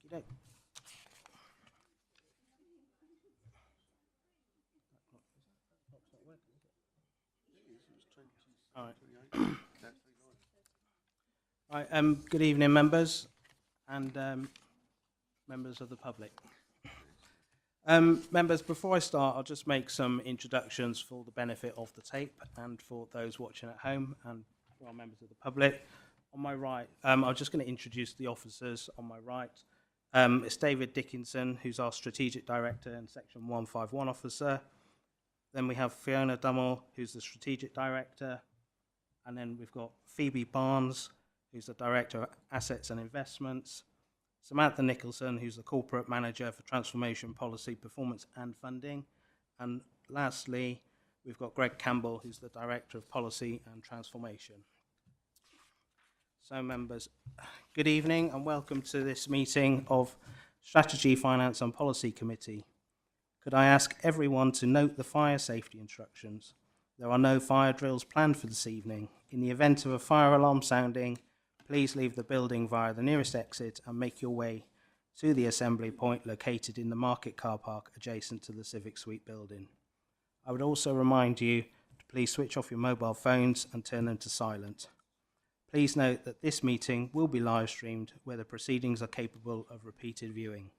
Okey-doke. All right. All right, good evening, members and members of the public. Members, before I start, I'll just make some introductions for the benefit of the tape and for those watching at home and for our members of the public. On my right, I'm just going to introduce the officers on my right. It's David Dickinson, who's our Strategic Director and Section 151 Officer. Then we have Fiona Dummel, who's the Strategic Director. And then we've got Phoebe Barnes, who's the Director of Assets and Investments. Samantha Nicholson, who's the Corporate Manager for Transformation Policy, Performance and Funding. And lastly, we've got Greg Campbell, who's the Director of Policy and Transformation. So members, good evening and welcome to this meeting of Strategy, Finance and Policy Committee. Could I ask everyone to note the fire safety instructions? There are no fire drills planned for this evening. In the event of a fire alarm sounding, please leave the building via the nearest exit and make your way to the assembly point located in the market car park adjacent to the Civic Suite building. I would also remind you to please switch off your mobile phones and turn them to silent. Please note that this meeting will be live streamed where the proceedings are capable of repeated viewing.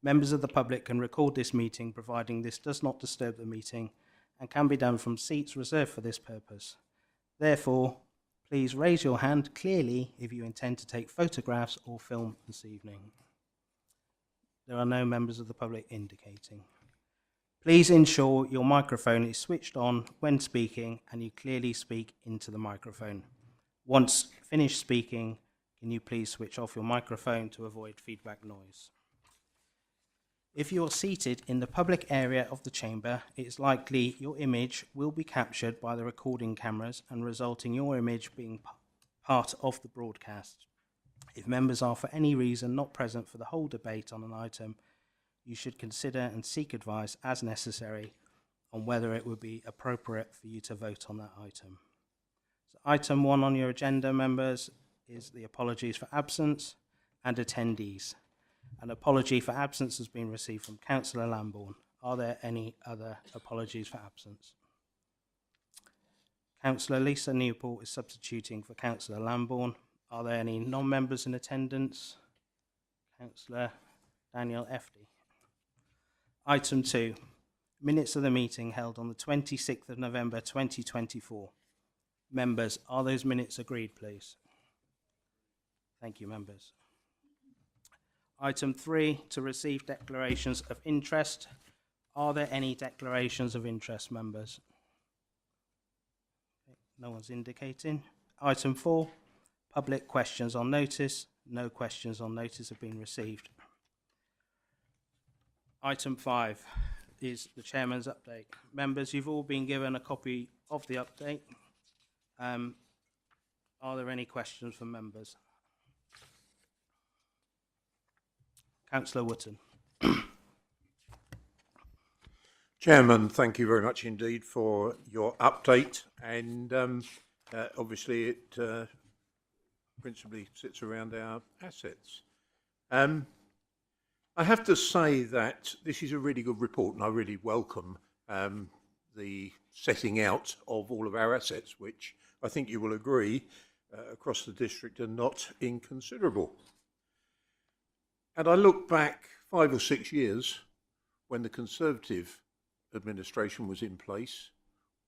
Members of the public can record this meeting providing this does not disturb the meeting and can be done from seats reserved for this purpose. Therefore, please raise your hand clearly if you intend to take photographs or film this evening. There are no members of the public indicating. Please ensure your microphone is switched on when speaking and you clearly speak into the microphone. Once finished speaking, can you please switch off your microphone to avoid feedback noise? If you are seated in the public area of the chamber, it is likely your image will be captured by the recording cameras and resulting your image being part of the broadcast. If members are for any reason not present for the whole debate on an item, you should consider and seek advice as necessary on whether it would be appropriate for you to vote on that item. So item 1 on your agenda, members, is the apologies for absence and attendees. An apology for absence has been received from Councillor Lambourne. Are there any other apologies for absence? Councillor Lisa Newport is substituting for Councillor Lambourne. Are there any non-members in attendance? Councillor Daniel Efty. Item 2, minutes of the meeting held on the 26th of November 2024. Members, are those minutes agreed, please? Thank you, members. Item 3, to receive declarations of interest. Are there any declarations of interest, members? Okay, no one's indicating. Item 4, public questions on notice. No questions on notice have been received. Item 5 is the chairman's update. Members, you've all been given a copy of the update. Are there any questions from members? Councillor Wootton. Chairman, thank you very much indeed for your update, and obviously it principally sits around our assets. I have to say that this is a really good report and I really welcome the setting out of all of our assets, which I think you will agree across the district are not inconsiderable. And I look back 5 or 6 years when the Conservative administration was in place,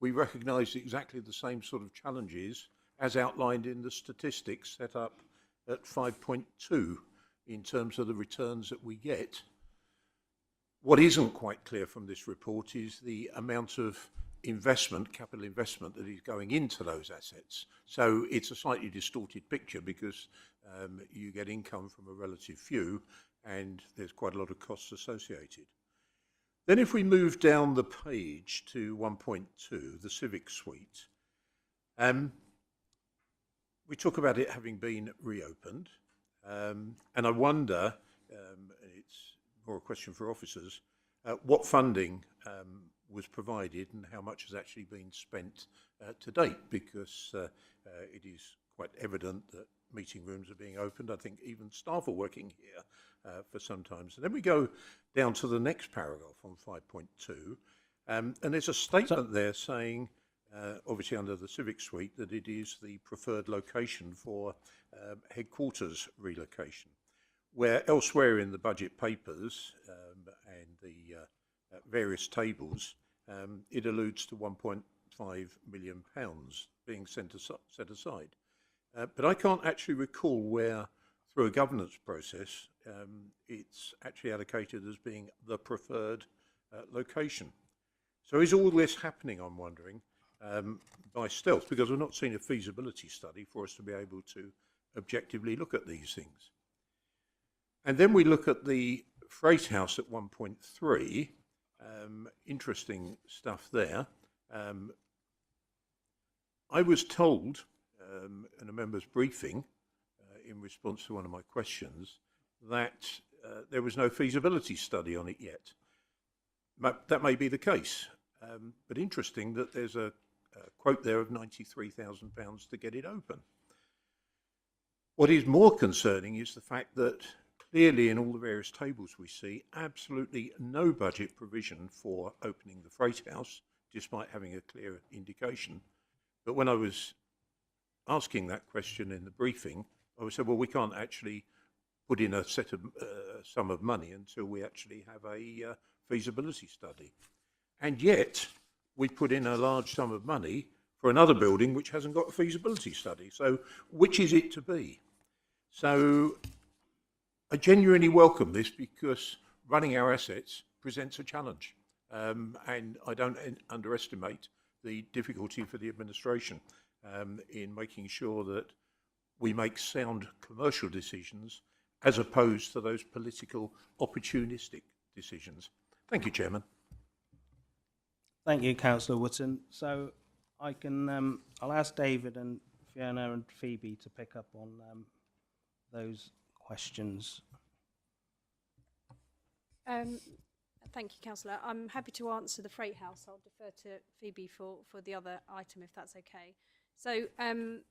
we recognised exactly the same sort of challenges as outlined in the statistics set up at 5.2 in terms of the returns that we get. What isn't quite clear from this report is the amount of investment, capital investment, that is going into those assets. So it's a slightly distorted picture because you get income from a relative few and there's quite a lot of costs associated. Then if we move down the page to 1.2, the Civic Suite, we talk about it having been reopened, and I wonder, and it's more a question for officers, what funding was provided and how much has actually been spent to date, because it is quite evident that meeting rooms are being opened. I think even staff are working here for some time. So then we go down to the next paragraph on 5.2, and there's a statement there saying, obviously under the Civic Suite, that it is the preferred location for headquarters relocation, where elsewhere in the budget papers and the various tables, it alludes to £1.5 million being set aside. But I can't actually recall where, through a governance process, it's actually allocated as being the preferred location. So is all this happening, I'm wondering, by stealth? Because we've not seen a feasibility study for us to be able to objectively look at these things. And then we look at the freight house at 1.3, interesting stuff there. I was told in a member's briefing in response to one of my questions that there was no feasibility study on it yet. That may be the case, but interesting that there's a quote there of £93,000 to get it open. What is more concerning is the fact that clearly in all the various tables we see absolutely no budget provision for opening the freight house, despite having a clear indication. But when I was asking that question in the briefing, I was said, well, we can't actually put in a set of sum of money until we actually have a feasibility study. And yet we put in a large sum of money for another building which hasn't got a feasibility study. So which is it to be? So I genuinely welcome this because running our assets presents a challenge. And I don't underestimate the difficulty for the administration in making sure that we make sound commercial decisions as opposed to those political opportunistic decisions. Thank you, Chairman. Thank you, Councillor Wootton. So I can, I'll ask David and Fiona and Phoebe to pick up on those questions. Thank you, Councillor. I'm happy to answer the freight house. I'll defer to Phoebe for the other item, if that's okay. So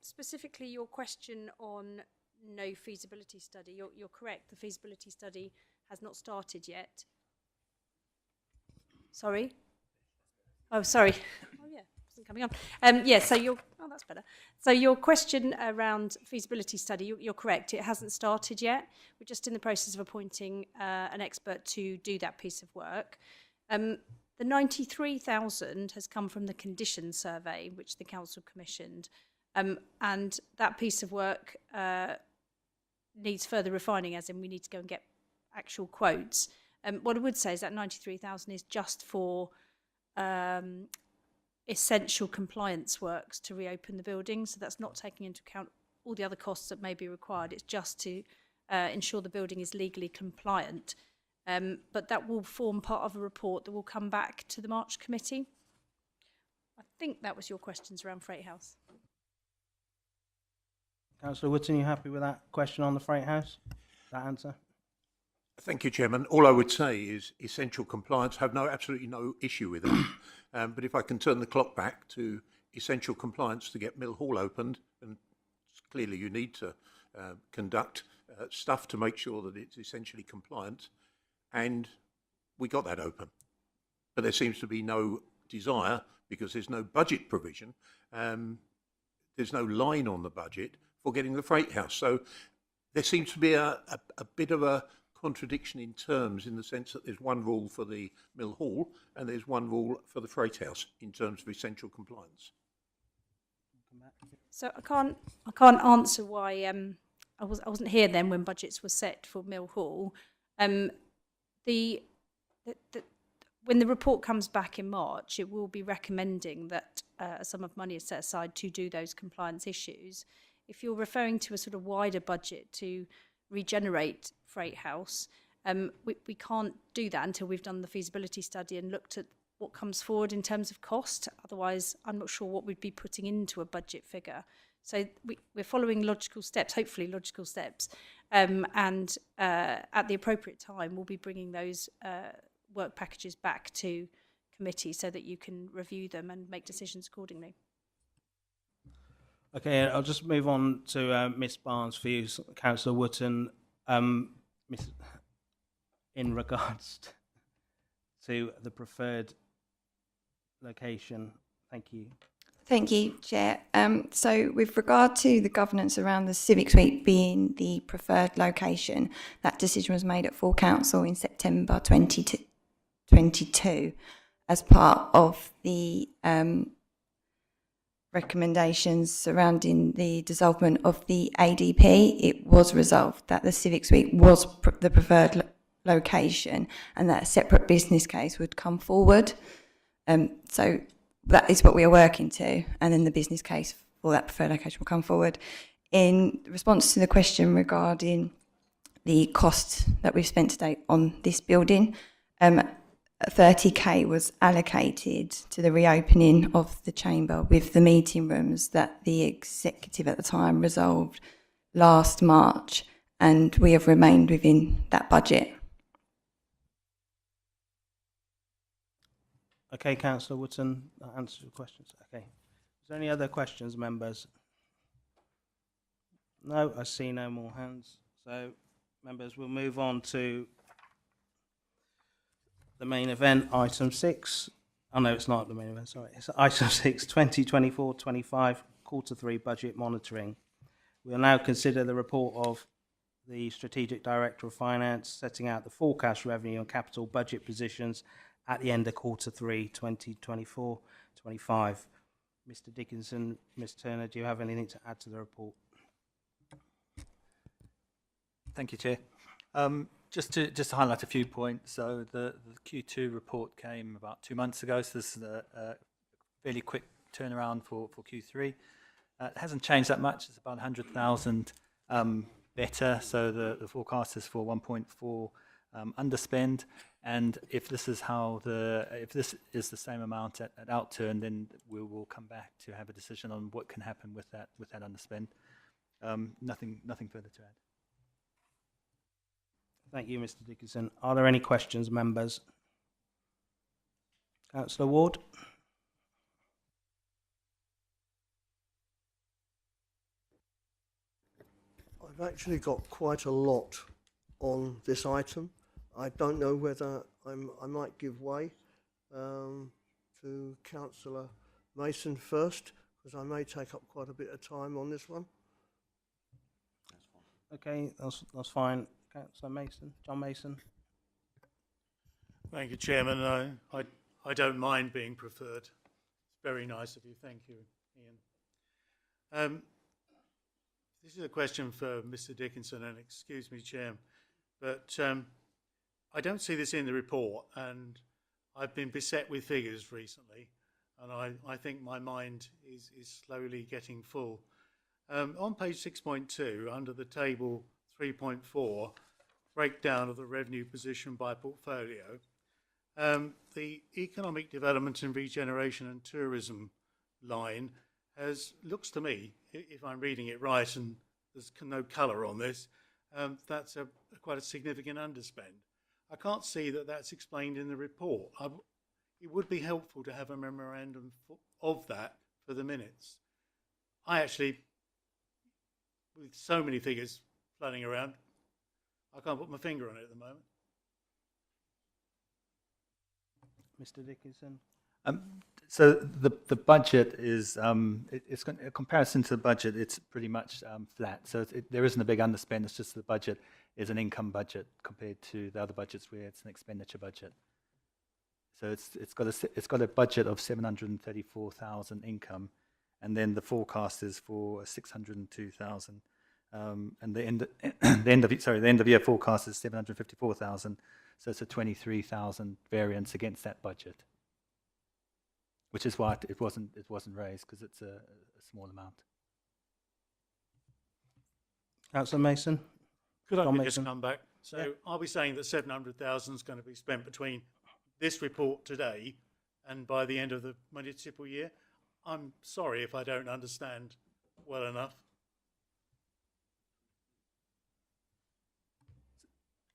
specifically your question on no feasibility study, you're correct. The feasibility study has not started yet. Sorry? Oh, sorry. Oh, yeah, wasn't coming on. Yeah, so that's better. So your question around feasibility study, you're correct. It hasn't started yet. We're just in the process of appointing an expert to do that piece of work. The 93,000 has come from the condition survey, which the council commissioned. And that piece of work needs further refining, as in we need to go and get actual quotes. What I would say is that 93,000 is just for essential compliance works to reopen the building. So that's not taking into account all the other costs that may be required. It's just to ensure the building is legally compliant. But that will form part of a report that will come back to the March committee. I think that was your questions around Freight House. Councillor Wootton, you happy with that question on the freight house? That answer? Thank you, Chairman. All I would say is essential compliance, have absolutely no issue with it. But if I can turn the clock back to essential compliance to get Mill Hall opened, and clearly you need to conduct stuff to make sure that it's essentially compliant, and we got that open. But there seems to be no desire, because there's no budget provision, there's no line on the budget for getting the freight house. So there seems to be a bit of a contradiction in terms, in the sense that there's one rule for the Mill Hall and there's one rule for the freight house in terms of essential compliance. So I can't answer why I wasn't here then when budgets were set for Mill Hall. When the report comes back in March, it will be recommending that a sum of money is set aside to do those compliance issues. If you're referring to a sort of wider budget to regenerate Freight House, we can't do that until we've done the feasibility study and looked at what comes forward in terms of cost. Otherwise, I'm not sure what we'd be putting into a budget figure. So we're following logical steps, hopefully logical steps, and at the appropriate time, we'll be bringing those work packages back to committee so that you can review them and make decisions accordingly. Okay, I'll just move on to Miss Barnes for you, Councillor Wootton. Miss, in regards to the preferred location, thank you. Thank you, Chair. So with regard to the governance around the Civic Suite being the preferred location, that decision was made at full council in September 2022 as part of the recommendations surrounding the dissolvement of the ADP. It was resolved that the Civic Suite was the preferred location and that a separate business case would come forward. So that is what we are working to, and then the business case for that preferred location will come forward. In response to the question regarding the cost that we've spent to date on this building, 30k was allocated to the reopening of the chamber with the meeting rooms that the executive at the time resolved last March, and we have remained within that budget. Okay, Councillor Wootton, that answers your questions. Okay. Is there any other questions, members? No, I see no more hands. So, members, we'll move on to the main event, item 6. Oh, no, it's not the main event, sorry. It's item 6, 2024-25, quarter 3 budget monitoring. We'll now consider the report of the Strategic Director of Finance setting out the forecast revenue and capital budget positions at the end of quarter 3, 2024-25. Mr. Dickinson, Ms. Turner, do you have anything to add to the report? Thank you, Chair. Just to highlight a few points. So the Q2 report came about 2 months ago, so this is a fairly quick turnaround for Q3. It hasn't changed that much. It's about 100,000 better. So the forecast is for 1.4 underspend. And if this is the same amount at outturn, then we will come back to have a decision on what can happen with that underspend. Nothing further to add. Thank you, Mr. Dickinson. Are there any questions, members? Councillor Ward? I've actually got quite a lot on this item. I don't know whether I might give way to Councillor Mason first, because I may take up quite a bit of time on this one. Okay, that's fine. Councillor Mason, John Mason. Thank you, Chairman. I don't mind being preferred. It's very nice of you. Thank you, Ian. This is a question for Mr. Dickinson, and excuse me, Chair, but I don't see this in the report, and I've been beset with figures recently, and I think my mind is slowly getting full. On page 6.2, under the table 3.4, breakdown of the revenue position by portfolio, the economic development and regeneration and tourism line looks to me, if I'm reading it right, and there's no colour on this, that's quite a significant underspend. I can't see that that's explained in the report. It would be helpful to have a memorandum of that for the minutes. I actually, with so many figures flooding around, I can't put my finger on it at the moment. Mr. Dickinson. So the budget is, it's in comparison to the budget, it's pretty much flat. So there isn't a big underspend. It's just the budget is an income budget compared to the other budgets where it's an expenditure budget. So it's got a budget of 734,000 income, and then the forecast is for 602,000. And the end of year forecast is 754,000. So it's a 23,000 variance against that budget, which is why it wasn't raised, because it's a small amount. Councillor Mason. Could I John just Mason. come back? So Yeah. are we saying that 700,000 is going to be spent between this report today and by the end of the municipal year? I'm sorry if I don't understand well enough.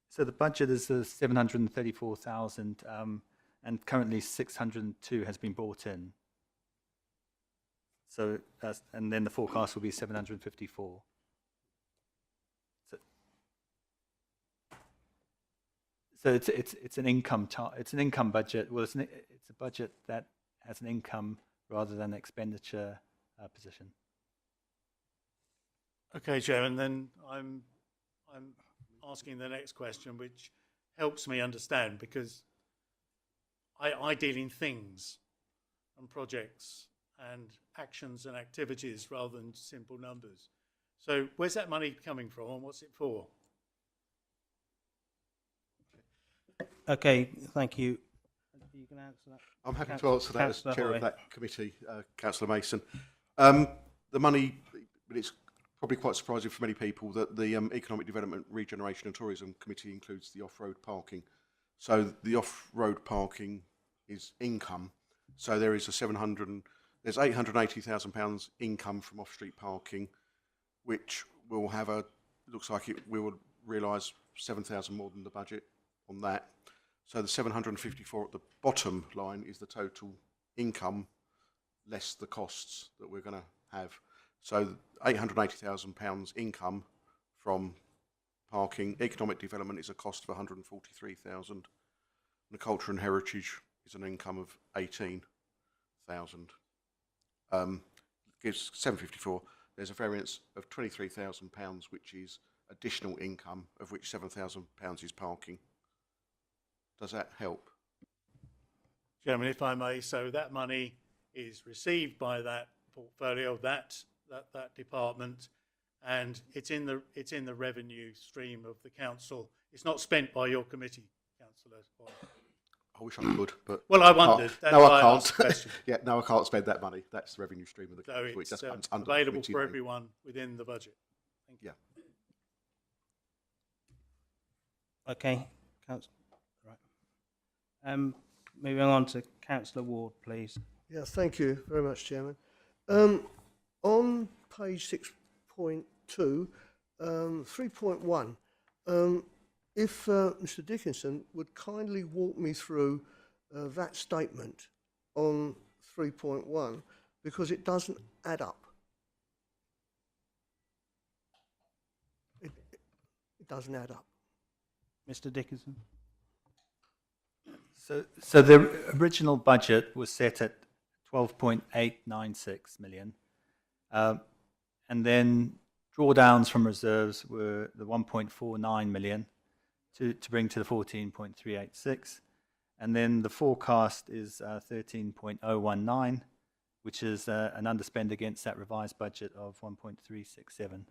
So the budget is 734,000, and currently 602 has been brought in. So and then the forecast will be 754. So it's an income it's an income budget. Well, it's a budget that has an income rather than expenditure position. Okay, Chairman, then I'm asking the next question, which helps me understand, because I deal in things and projects and actions and activities rather than simple numbers. So where's that money coming from and what's it for? Okay, thank you. You can answer that. I'm happy to answer that as Councillor chair Hoy. of that committee, Councillor Mason. The money, but it's probably quite surprising for many people that the Economic Development, Regeneration and Tourism Committee includes the off-road parking. So the off-road parking is income. So there is there's £880,000 income from off-street parking, which will have looks like we will realise 7,000 more than the budget on that. So the 754 at the bottom line is the total income less the costs that we're going to have. So £880,000 income from parking. Economic development is a cost of 143,000. The culture and heritage is an income of 18,000. Gives 754. There's a variance of £23,000, which is additional income, of which £7,000 is parking. Does that help? Chairman, if I may, so that money is received by that portfolio, that department, and it's in the revenue stream of the council. It's not spent by your committee, Councillor Hoy. I wish I could, but Well, I wondered. That's no, why I I asked the can't. question. Yeah, no, I can't spend that money. That's the revenue stream of the So council. It it's just comes under the available committee for name. everyone within the budget. Thank you. Yeah. Okay, right. Moving on to Councillor Ward, please. Yeah, thank you very much, Chairman. On page 6.2, 3.1, if Mr. Dickinson would kindly walk me through that statement on 3.1, because it doesn't add up. It doesn't add up. Mr. Dickinson. So the original budget was set at 12.896 million, and then drawdowns from reserves were the 1.49 million to bring to the 14.386, and then the forecast is 13.019, which is an underspend against that revised budget of 1.367.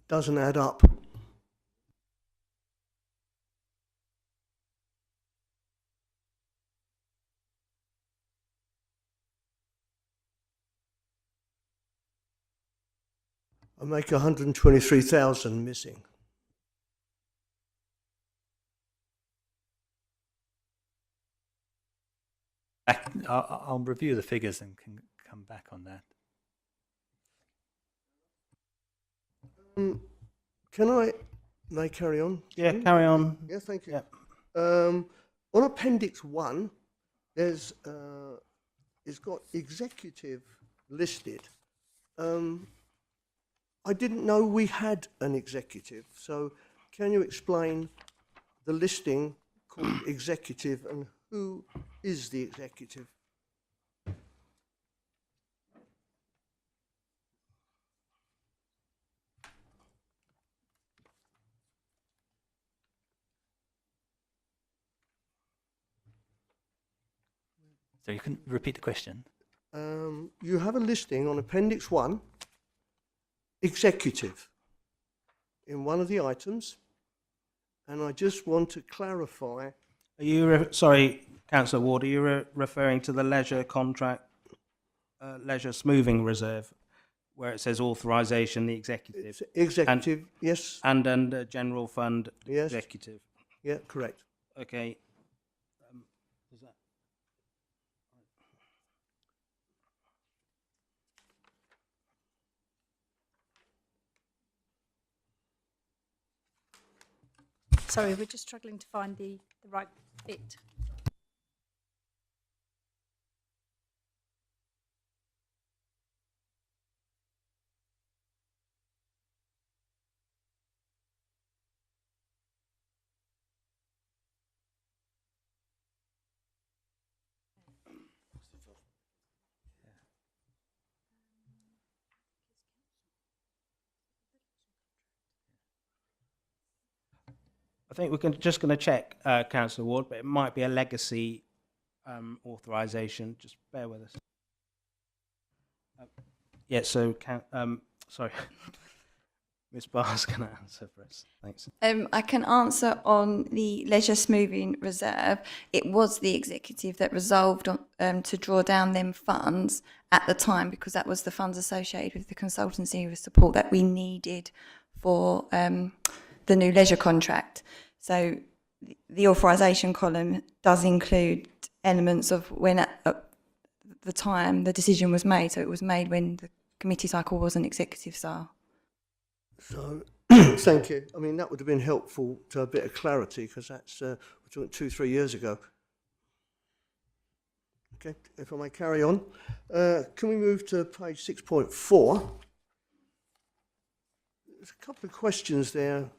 Doesn't add up. I make 123,000 missing. I'll review the figures and can come back on that. May I carry on? Yeah, carry on. Yeah, thank you. Yeah. On Appendix 1, it's got executive listed. I didn't know we had an executive, so can you explain the listing called executive and who is the executive? So you can repeat the question. You have a listing on Appendix 1, executive, in one of the items, and I just want to clarify. Are you, sorry, Councillor Ward, are you referring to the leisure contract, leisure smoothing reserve, where it says authorisation, the executive, It's executive, yes, and under general fund, yes, executive? yeah, correct. Okay. Is that? Sorry, we're just struggling to find the right bit. think we're just going to check, Councillor Ward, but it might be a legacy authorisation. Just bear with us. Yeah, so, sorry. Ms Barr's going to answer for us. Thanks. I can answer on the leisure smoothing reserve. It was the executive that resolved on, to draw down them funds at the time, because that was the funds associated with the consultancy support that we needed for the new leisure contract. So the authorisation column does include elements of when at the time the decision was made. So it was made when the committee cycle wasn't executive style. So, thank you. I mean, that would have been helpful to a bit of clarity, because that's we're talking 2-3 years ago. Okay, if I may carry on. Can we move to page 6.4? There's a couple of questions there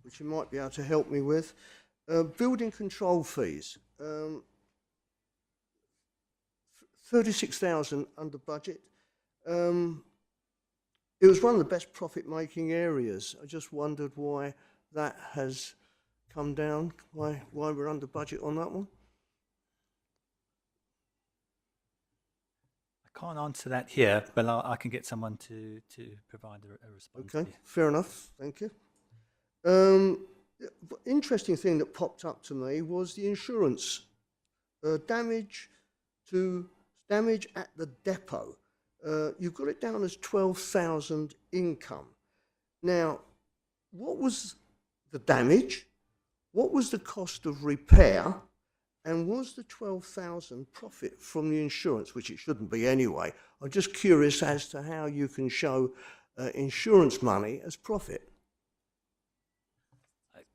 which you might be able to help me with. Building control fees. 36,000 under budget. It was one of the best profit-making areas. I just wondered why that has come down, why we're under budget on that one. I can't answer that here, but I can get someone to provide a response. Okay, to you. fair enough, thank you. Interesting thing that popped up to me was the insurance. Damage at the depot. You've got it down as 12,000 income. Now, what was the damage? What was the cost of repair? And was the 12,000 profit from the insurance, which it shouldn't be anyway? I'm just curious as to how you can show insurance money as profit.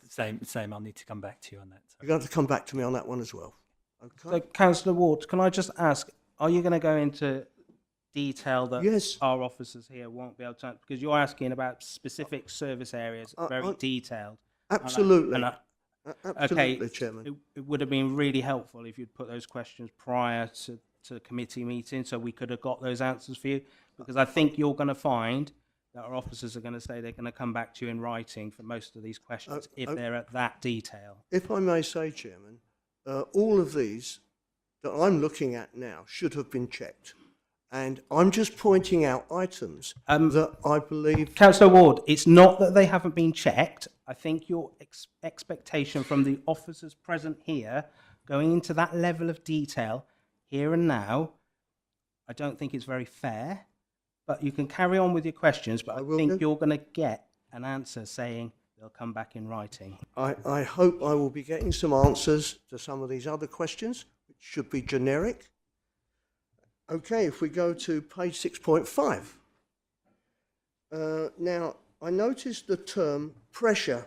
Same. I'll need to come back to you on that. You're going to have to come back to me on that one as well. So, Okay. Councillor Ward, can I just ask, are you going to go into detail that Yes. our officers here won't be able to, because you're asking about specific service areas, very detailed. Absolutely. Okay, Absolutely, Chairman. it would have been really helpful if you'd put those questions prior to the committee meeting, so we could have got those answers for you, because I think you're going to find that our officers are going to say they're going to come back to you in writing for most of these questions if they're at that detail. If I may say, Chairman, all of these that I'm looking at now should have been checked. And I'm just pointing out items that I believe... Councillor Ward, it's not that they haven't been checked. I think your expectation from the officers present here, going into that level of detail here and now, I don't think it's very fair. But you can carry on with your questions, but I think you're going to get an answer saying they'll come back in writing. I hope I will be getting some answers to some of these other questions, which should be generic. Okay, if we go to page 6.5. Now, I noticed the term pressure,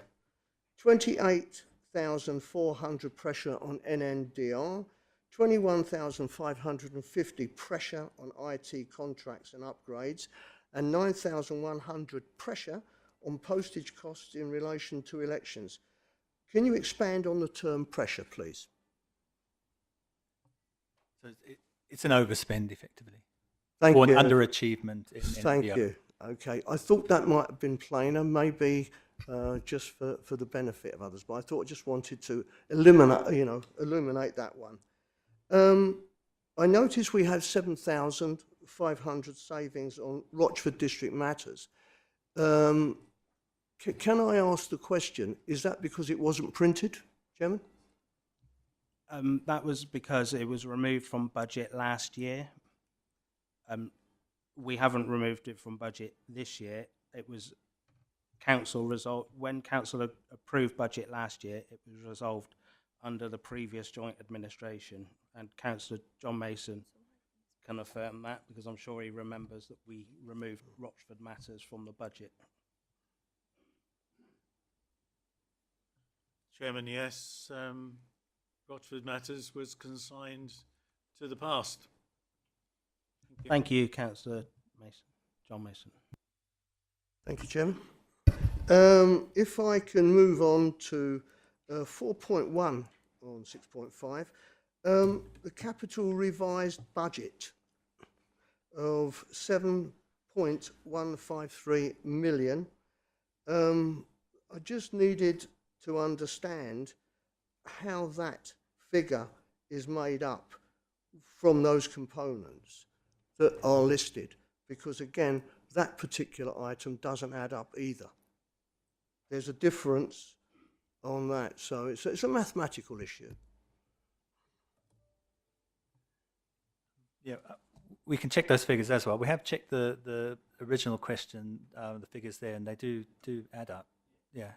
28,400 pressure on NNDR, 21,550 pressure on IT contracts and upgrades, and 9,100 pressure on postage costs in relation to elections. Can you expand on the term pressure, please? So it's an overspend, effectively, Thank or you. an underachievement. Thank you. Okay, I thought that might have been plainer, maybe just for the benefit of others, but I thought I just wanted to illuminate that one. I noticed we have 7,500 savings on Rochford District Matters. Can I ask the question, is that because it wasn't printed, Chairman? That was because it was removed from budget last year. We haven't removed it from budget this year. It was when council approved budget last year, it was resolved under the previous joint administration, and Councillor John Mason can affirm that, because I'm sure he remembers that we removed Rochford Matters from the budget. Chairman, yes, Rochford Matters was consigned to the past. Thank you, Councillor Mason, John Mason. Thank you, Chairman. If I can move on to 4.1 on 6.5, the capital revised budget of 7.153 million. I just needed to understand how that figure is made up from those components that are listed, because again, that particular item doesn't add up either. There's a difference on that, so it's a mathematical issue. Yeah, we can check those figures as well. We have checked the original question, the figures there, and they do add up. Yeah.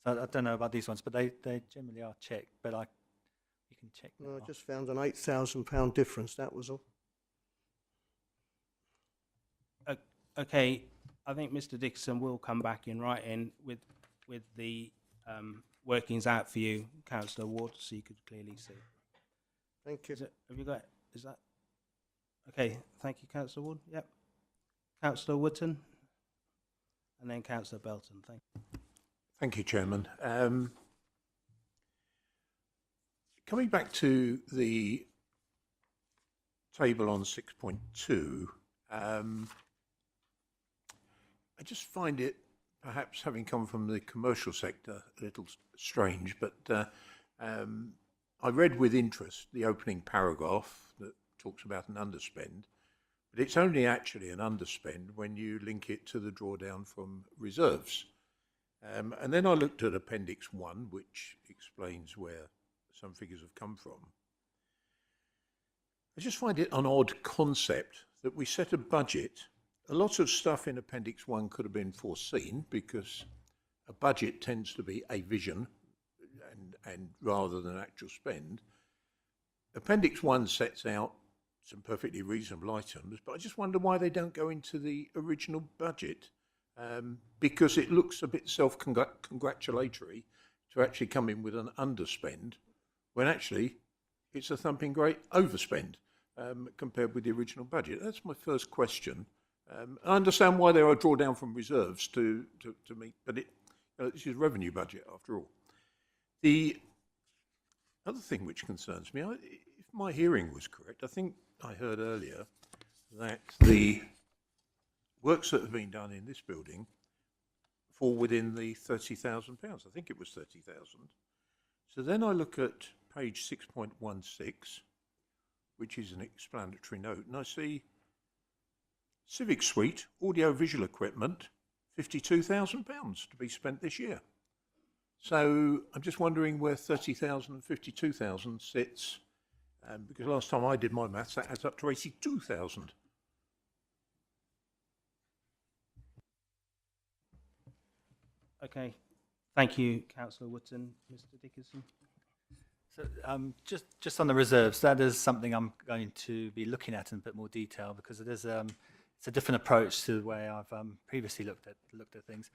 So I don't know about these ones, but they generally are checked. But we can check. No, I just found an £8,000 difference, that was all. Okay, I think Mr. Dickinson will come back in writing with the workings out for you, Councillor Ward, so you could clearly see. Thank you. Is that? Okay, thank you, Councillor Ward. Yep. Councillor Wootton, and then Councillor Belton. Thank you. Thank you, Chairman. Coming back to the table on 6.2, I just find it, perhaps having come from the commercial sector, a little strange, but I read with interest the opening paragraph that talks about an underspend, but it's only actually an underspend when you link it to the drawdown from reserves. And then I looked at Appendix 1, which explains where some figures have come from. I just find it an odd concept that we set a budget. A lot of stuff in Appendix 1 could have been foreseen, because a budget tends to be a vision and rather than actual spend. Appendix 1 sets out some perfectly reasonable items, but I just wonder why they don't go into the original budget, because it looks a bit self-congratulatory to actually come in with an underspend, when actually it's a thumping great overspend compared with the original budget. That's my first question. I understand why there are drawdown from reserves to meet, but this is revenue budget after all. The other thing which concerns me, if my hearing was correct, I think I heard earlier that the works that have been done in this building fall within the £30,000. I think it was 30,000. So then I look at page 6.16, which is an explanatory note, and I see Civic Suite, audio-visual equipment, £52,000 to be spent this year. So I'm just wondering where 30,000 and 52,000 sits, because last time I did my maths, that adds up to 82,000. Okay, thank you, Councillor Wootton. Mr. Dickinson. So just on the reserves, that is something I'm going to be looking at in a bit more detail, because it is it's a different approach to the way I've previously looked at things.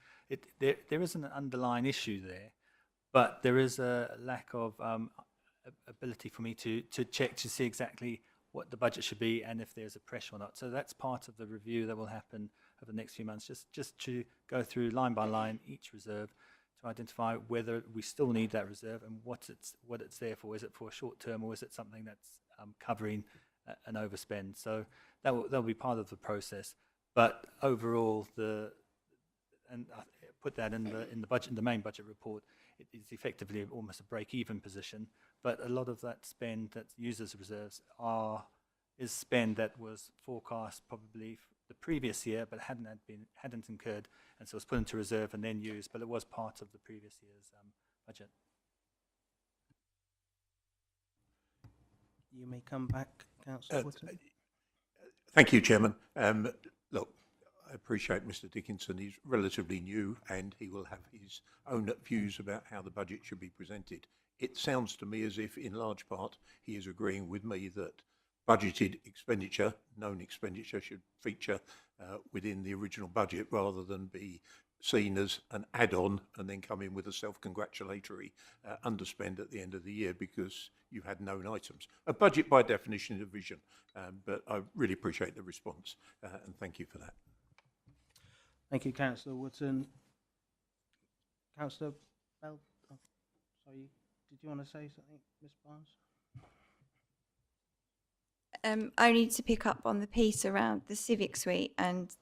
There is an underlying issue there, but there is a lack of ability for me to check to see exactly what the budget should be and if there's a pressure or not. So that's part of the review that will happen over the next few months, just to go through line by line each reserve to identify whether we still need that reserve and what it's there for. Is it for a short term, or is it something that's covering an overspend? So that'll be part of the process. But overall, and I put that in the budget, in the main budget report, it is effectively almost a break-even position. But a lot of that spend that uses reserves is spend that was forecast probably the previous year, but hadn't incurred, and so it was put into reserve and then used. But it was part of the previous year's budget. You may come back, Councillor Wootton. Thank you, Chairman. Look, I appreciate Mr. Dickinson. He's relatively new and he will have his own views about how the budget should be presented. It sounds to me as if, in large part, he is agreeing with me that budgeted expenditure, known expenditure, should feature within the original budget rather than be seen as an add-on and then come in with a self-congratulatory underspend at the end of the year because you had known items. A budget, by definition, is a vision, but I really appreciate the response and thank you for that. Thank you, Councillor Wootton. Councillor Bell, sorry, did you want to say something, Ms. Barnes? Only to pick up on the piece around the Civic Suite, and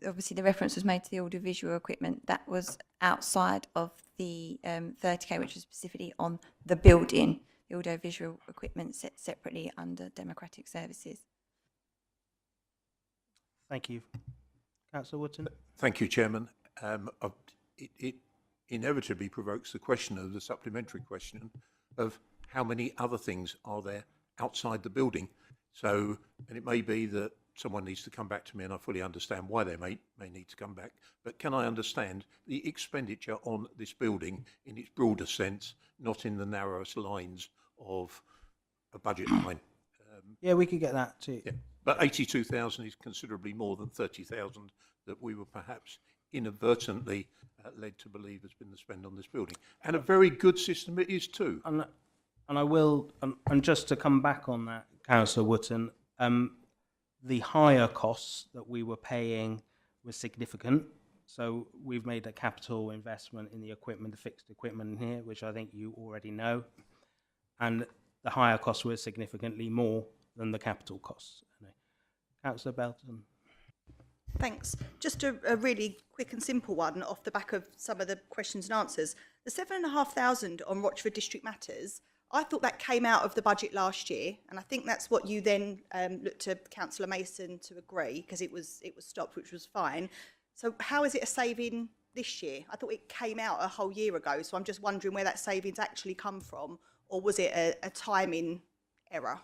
obviously the reference was made to the audiovisual equipment. That was outside of the 30k, which was specifically on the building. The audiovisual equipment set separately under democratic services. Thank you. Councillor Wootton? Thank you, Chairman. It inevitably provokes the question of the supplementary question of how many other things are there outside the building. So, and it may be that someone needs to come back to me, and I fully understand why they may need to come back, but can I understand the expenditure on this building in its broader sense, not in the narrowest lines of a budget line? Yeah, we could get that too. Yeah. But 82,000 is considerably more than 30,000 that we were perhaps inadvertently led to believe has been the spend on this building. And a very good system it is too. And I will, and just to come back on that, Councillor Wootton, the higher costs that we were paying were significant. So we've made a capital investment in the equipment, the fixed equipment here, which I think you already know. And the higher costs were significantly more than the capital costs. Councillor Belton. Thanks. Just a really quick and simple one off the back of some of the questions and answers. The 7,500 on Rochford District Matters, I thought that came out of the budget last year, and I think that's what you then looked to Councillor Mason to agree, because it was stopped, which was fine. So how is it a saving this year? I thought it came out a whole year ago, so I'm just wondering where that savings actually come from, or was it a timing error?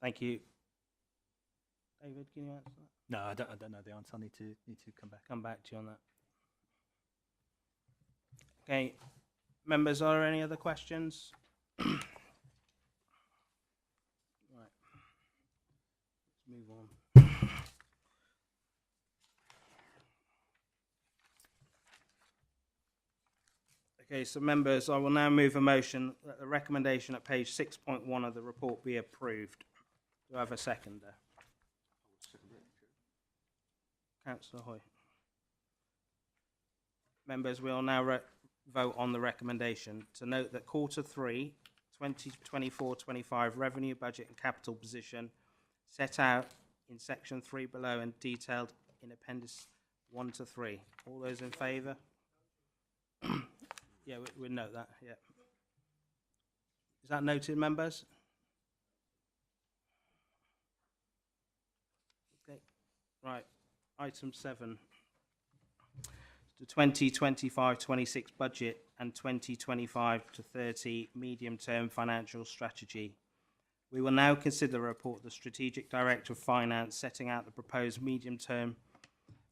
Thank you. David, can you answer that? No, I don't know the answer. I need to Come back to you on that. Okay, members, are there any other questions? Right. Let's move on. Okay, so members, I will now move a motion that the recommendation at page 6.1 of the report be approved. Do I have a seconder? Councillor Hoy. Members, we will now vote on the recommendation to note that quarter 3, 2024-25 revenue budget and capital position set out in section 3 below and detailed in appendix 1 to 3. All those in favour? Yeah, we note that, yeah. Is that noted, members? Okay, right. Item 7, the 2025-26 budget and 2025-30 medium-term financial strategy. We will now consider a report of the Strategic Director of Finance setting out the proposed medium-term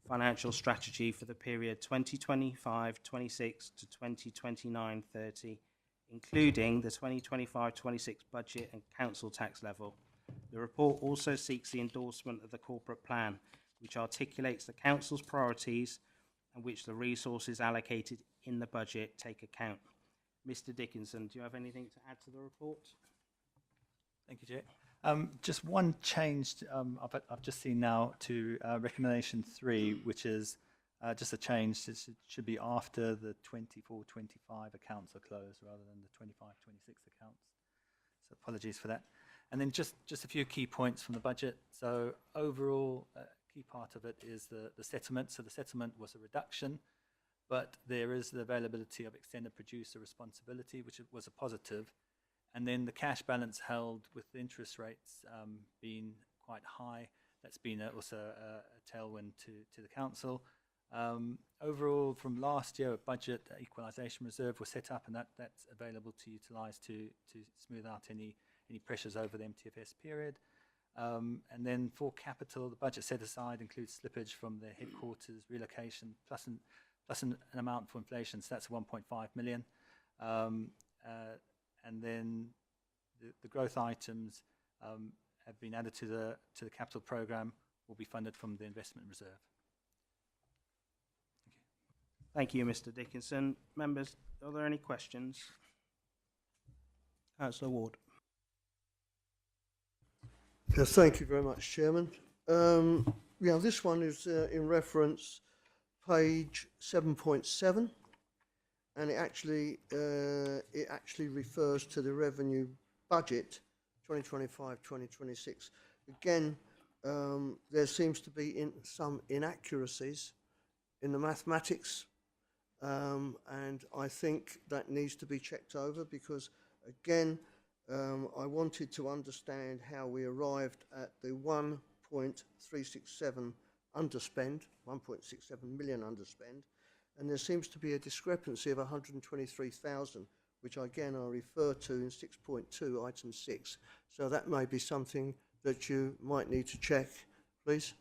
financial strategy for the period 2025-26 to 2029-30, including the 2025-26 budget and council tax level. The report also seeks the endorsement of the corporate plan, which articulates the council's priorities and which the resources allocated in the budget take account. Mr. Dickinson, do you have anything to add to the report? Thank you, Chair. Just one change I've just seen now to recommendation 3, which is just a change. It should be after the 24-25 accounts are closed rather than the 25-26 accounts. So apologies for that. And then just a few key points from the budget. So overall, key part of it is the settlement. So the settlement was a reduction, but there is the availability of extended producer responsibility, which was a positive. And then the cash balance held with the interest rates being quite high, that's been also a tailwind to the council. Overall, from last year, a budget equalisation reserve was set up, and that's available to utilise to smooth out any pressures over the MTFS period. And then for capital, the budget set aside includes slippage from the headquarters relocation plus an amount for inflation, so that's 1.5 million. And then the growth items have been added to the capital programme, will be funded from the investment reserve. Thank you, Mr. Dickinson. Members, are there any questions? Councillor Ward. Yes, thank you very much, Chairman. Yeah, this one is in reference page 7.7, and it actually refers to the revenue budget 2025, 2026. Again, there seems to be some inaccuracies in the mathematics, and I think that needs to be checked over because, again, I wanted to understand how we arrived at the 1.367 underspend, 1.67 million underspend, and there seems to be a discrepancy of 123,000, which again I refer to in 6.2, item 6. So that may be something that you might need to check, please.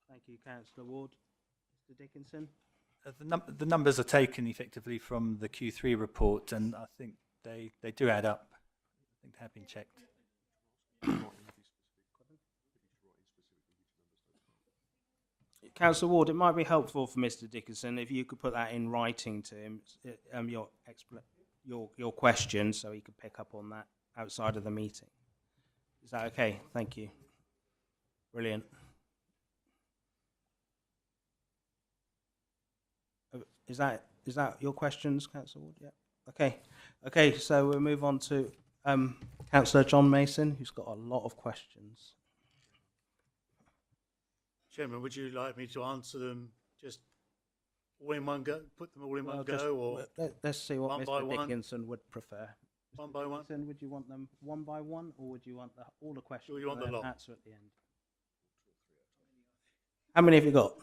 Thank you, Councillor Ward. Mr Dickinson? The numbers are taken effectively from the Q3 report, and I think they do add up. I think they have been checked. Councillor Ward, it might be helpful for Mr Dickinson if you could put that in writing to him, your question, so he could pick up on that outside of the meeting. Is that okay? Thank you. Brilliant. Is that your questions, Councillor Ward? Yeah. Okay, so we'll move on to Councillor John Mason, who's got a lot of questions. Chairman, would you like me to answer them just all in one go, put them all in one go, or Let's see what one by Mr one? Dickinson would prefer. one by one? Dickinson, would you want them one by one, or would you want all the questions? Or you want the and then lot? answer at the end? How many have you got?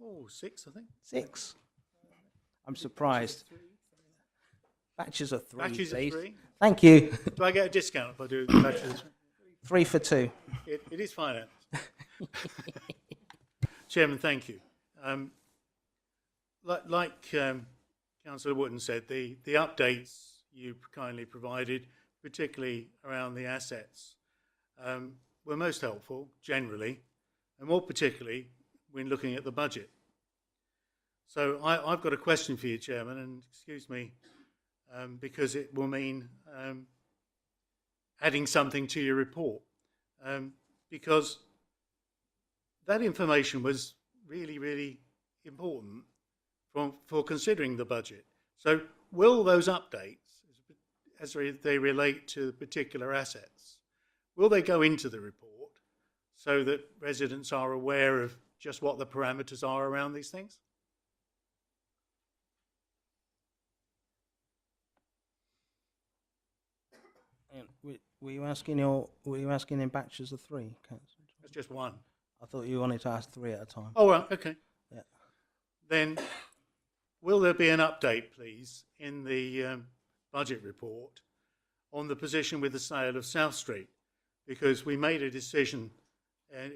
Oh, 6, I think. 6. I'm surprised. Batches of 3, Batches of please. 3. Thank you. Do I get a discount if I do batches of 3? 3 for 2. It is finance. Chairman, thank you. Like Councillor Wotton said, the updates you kindly provided, particularly around the assets, were most helpful generally, and more particularly when looking at the budget. So I've got a question for you, Chairman, and excuse me, because it will mean adding something to your report, because that information was really, really important for considering the budget. So will those updates, as they relate to particular assets, will they go into the report so that residents are aware of just what the parameters are around these things? And were you asking in batches of 3, Councillor? That's just one. I thought you wanted to ask 3 at a time. Oh, well, okay. Yeah. Then will there be an update, please, in the budget report on the position with the sale of South Street? Because we made a decision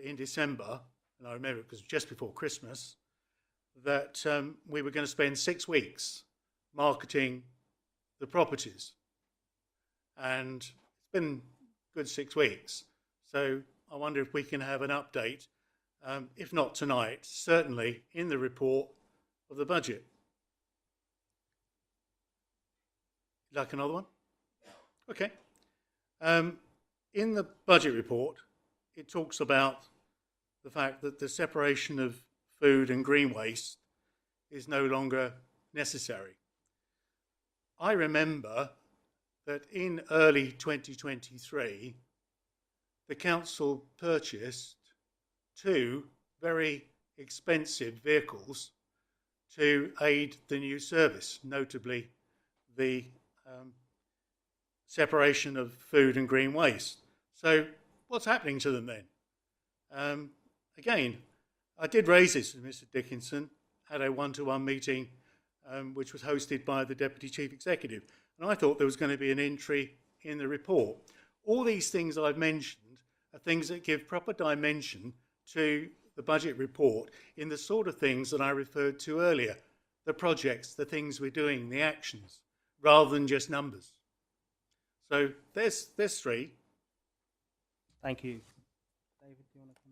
in December, and I remember it was just before Christmas, that we were going to spend 6 weeks marketing the properties. And it's been a good 6 weeks. So I wonder if we can have an update, if not tonight, certainly in the report of the budget. Like another one? Okay. In the budget report, it talks about the fact that the separation of food and green waste is no longer necessary. I remember that in early 2023, the council purchased 2 very expensive vehicles to aid the new service, notably the separation of food and green waste. So what's happening to them then? Again, I did raise this with Mr Dickinson at a one-to-one meeting which was hosted by the Deputy Chief Executive, and I thought there was going to be an entry in the report. All these things I've mentioned are things that give proper dimension to the budget report in the sort of things that I referred to earlier, the projects, the things we're doing, the actions, rather than just numbers. So there's 3. Thank you. David, do you want to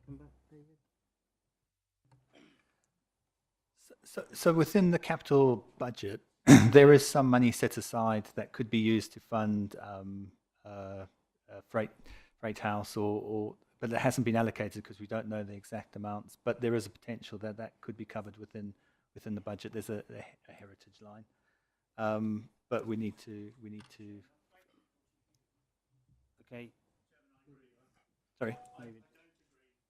come back, David? So within the capital budget, there is some money set aside that could be used to fund freight house, but it hasn't been allocated because we don't know the exact amounts. But there is a potential that could be covered within the budget. There's a heritage line. but we need to. Okay. Sorry,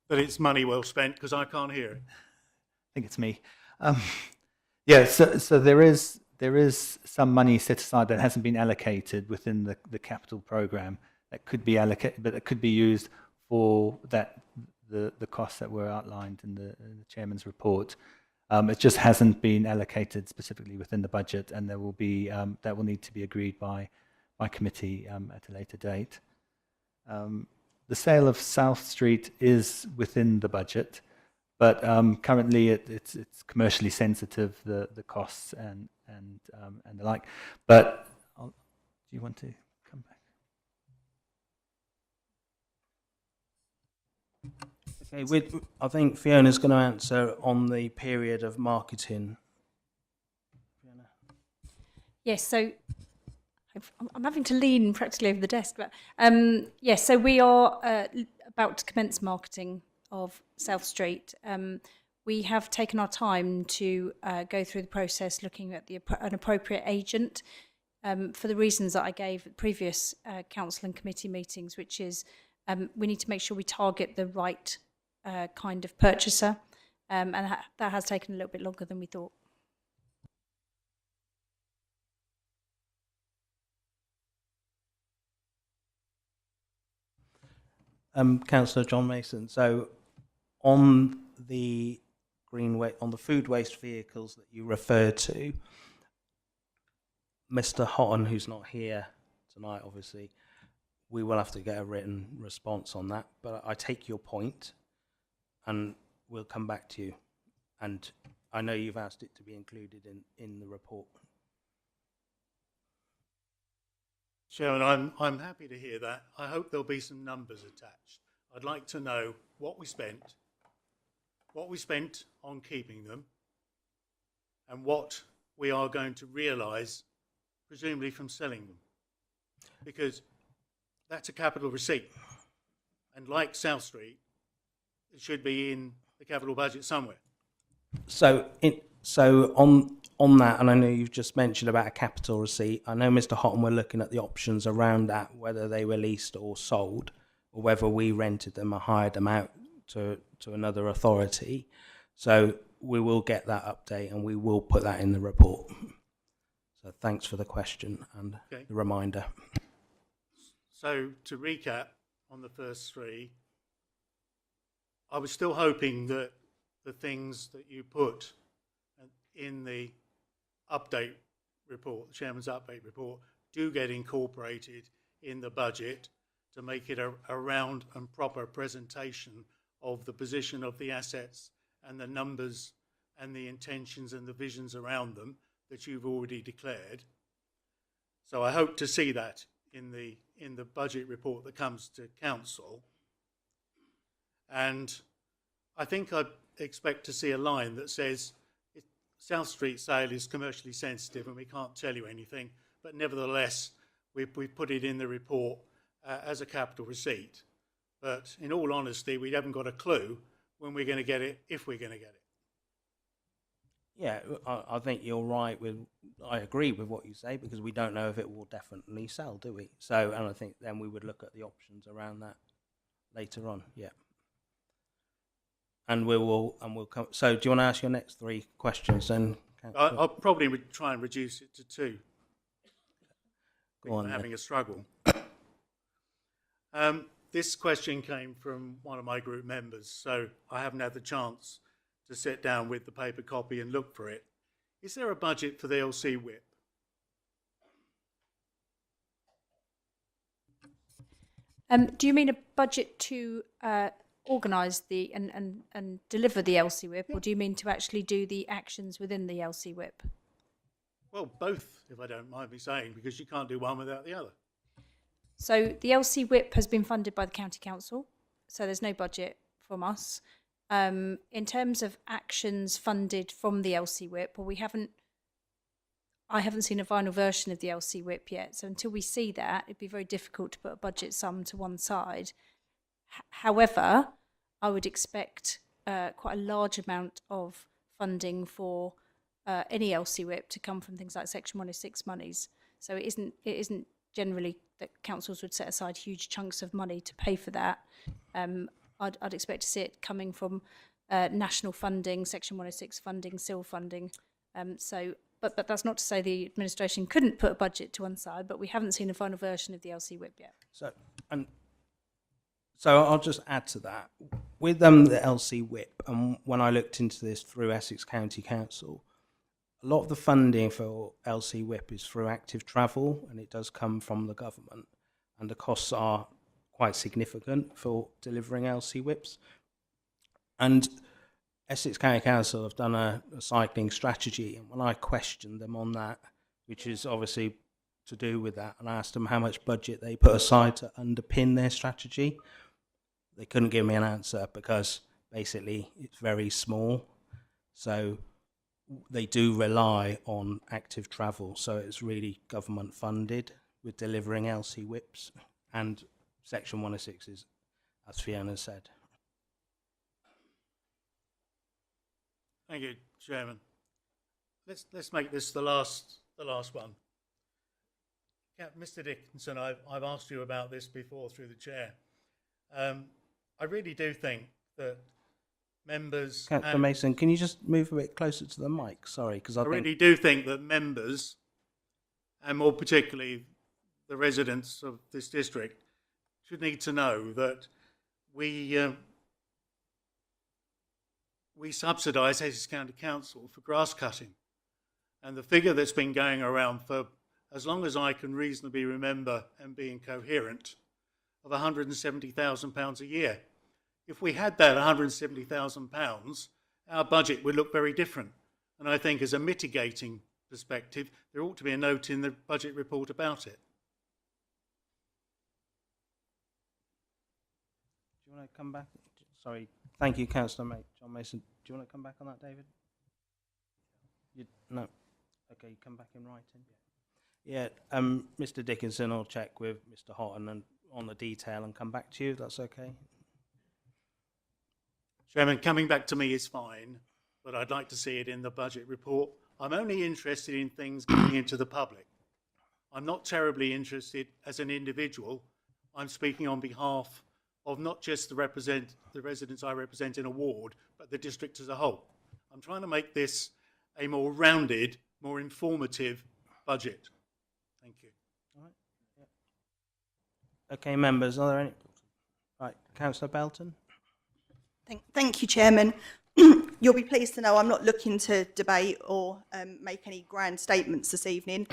That it's money well spent, because I can't hear it. I think it's me. Yeah, so there is some money set aside that hasn't been allocated within the capital program that could be allocated, but it could be used for the costs that were outlined in the chairman's report. It just hasn't been allocated specifically within the budget, and there will be that will need to be agreed by committee at a later date. The sale of South Street is within the budget, but currently it's commercially sensitive, the costs and the like. But do you want to come back? Okay, I think Fiona's going to answer on the period of marketing. Fiona. Yes, so I'm having to lean practically over the desk, but yes, so we are about to commence marketing of South Street. We have taken our time to go through the process, looking at an appropriate agent for the reasons that I gave at previous council and committee meetings, which is we need to make sure we target the right kind of purchaser, and that has taken a little bit longer than we thought. Councillor John Mason. So, on the on the food waste vehicles that you referred to, Mr. Houghton, who's not here tonight, obviously, we will have to get a written response on that. But I take your point, and we'll come back to you. And I know you've asked it to be included in the report. Chairman, I'm happy to hear that. I hope there'll be some numbers attached. I'd like to know what we spent on keeping them, and what we are going to realise, presumably from selling them. Because that's a capital receipt. And like South Street, it should be in the capital budget somewhere. So on that, and I know you've just mentioned about a capital receipt, I know Mr. Houghton were looking at the options around that, whether they were leased or sold, or whether we rented them or hired them out to another authority. So we will get that update and we will put that in the report. So thanks for the question and the reminder. So to recap on the first three, I was still hoping that the things that you put in the update report, the Chairman's update report, do get incorporated in the budget to make it a round and proper presentation of the position of the assets and the numbers and the intentions and the visions around them that you've already declared. So I hope to see that in the budget report that comes to council. And I think I'd expect to see a line that says South Street sale is commercially sensitive and we can't tell you anything, but nevertheless we put it in the report as a capital receipt. But in all honesty, we haven't got a clue when we're going to get it, if we're going to get it. Yeah, I think you're right I agree with what you say, because we don't know if it will definitely sell, do we? So, and I think then we would look at the options around that later on, yeah. And we'll come. So, do you want to ask your next three questions then? I'll probably try and reduce it to two. Go on, I'm having a struggle. This question came from one of my group members, so I haven't had the chance to sit down with the paper copy and look for it. Is there a budget for the LC whip? Do you mean a budget to organise the and deliver the LC whip, or do you mean to actually do the actions within the LC whip? Well, both, if I don't mind me saying, because you can't do one without the other. So the LC whip has been funded by the county council, so there's no budget from us. In terms of actions funded from the LC whip, well, I haven't seen a final version of the LC whip yet, so until we see that, it'd be very difficult to put a budget sum to one side. However, I would expect quite a large amount of funding for any LC whip to come from things like Section 106 monies. So it isn't generally that councils would set aside huge chunks of money to pay for that. I'd expect to see it coming from national funding, Section 106 funding, SIL funding. But that's not to say the administration couldn't put a budget to one side, but we haven't seen a final version of the LC Whip yet. So I'll just add to that. With the LC Whip, and when I looked into this through Essex County Council, a lot of the funding for LC Whip is through active travel, and it does come from the government, and the costs are quite significant for delivering LC Whips. And Essex County Council have done a cycling strategy, and when I questioned them on that, which is obviously to do with that, and I asked them how much budget they put aside to underpin their strategy, they couldn't give me an answer because basically it's very small. So they do rely on active travel, so it's really government funded with delivering LC Whips, and Section 106 is, as Fiona said. Thank you, Chairman. Let's make this the last one. Yeah, Mr. Dickinson, I've asked you about this before through the chair. I really do think that members... Councillor Mason, can you just move a bit closer to the mic? Sorry, because I really do think that members, and more particularly the residents of this district, should need to know that we subsidise Essex County Council for grass cutting. And the figure that's been going around for as long as I can reasonably remember and being coherent, of £170,000 a year. If we had that £170,000, our budget would look very different. And I think as a mitigating perspective, there ought to be a note in the budget report about it. Do you want to come back? Sorry, thank you, Councillor John Mason. Do you want to come back on that, David? No. Okay, you come back in writing. Yeah, Mr. Dickinson will check with Mr. Houghton and on the detail and come back to you. That's okay. Chairman, coming back to me is fine, but I'd like to see it in the budget report. I'm only interested in things going into the public. I'm not terribly interested as an individual. I'm speaking on behalf of not just the residents I represent in a ward, but the district as a whole. I'm trying to make this a more rounded, more informative budget. Thank you. All right. Yeah. Okay, members, are there any? Right, Councillor Belton. Thank you, Chairman. You'll be pleased to know I'm not looking to debate or make any grand statements this evening.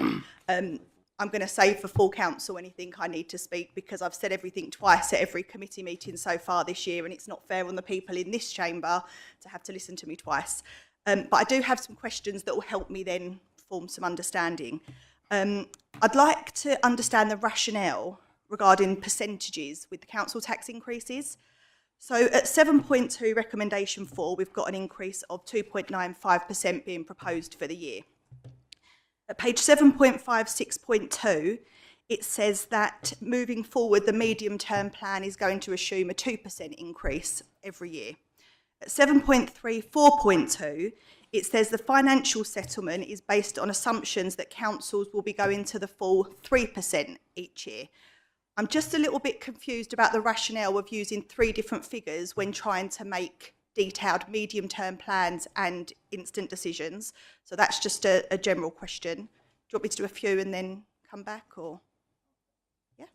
I'm going to save for full council anything I need to speak because I've said everything twice at every committee meeting so far this year, and it's not fair on the people in this chamber to have to listen to me twice. But I do have some questions that will help me then form some understanding. I'd like to understand the rationale regarding percentages with the council tax increases. So at 7.2 recommendation 4, we've got an increase of 2.95% being proposed for the year. At page 7.56.2, it says that moving forward, the medium-term plan is going to assume a 2% increase every year. At 7.34.2, it says the financial settlement is based on assumptions that councils will be going to the full 3% each year. I'm just a little bit confused about the rationale of using 3 different figures when trying to make detailed medium-term plans and instant decisions. So that's just a general question. Do you want me to do a few and then come back, or? Yeah.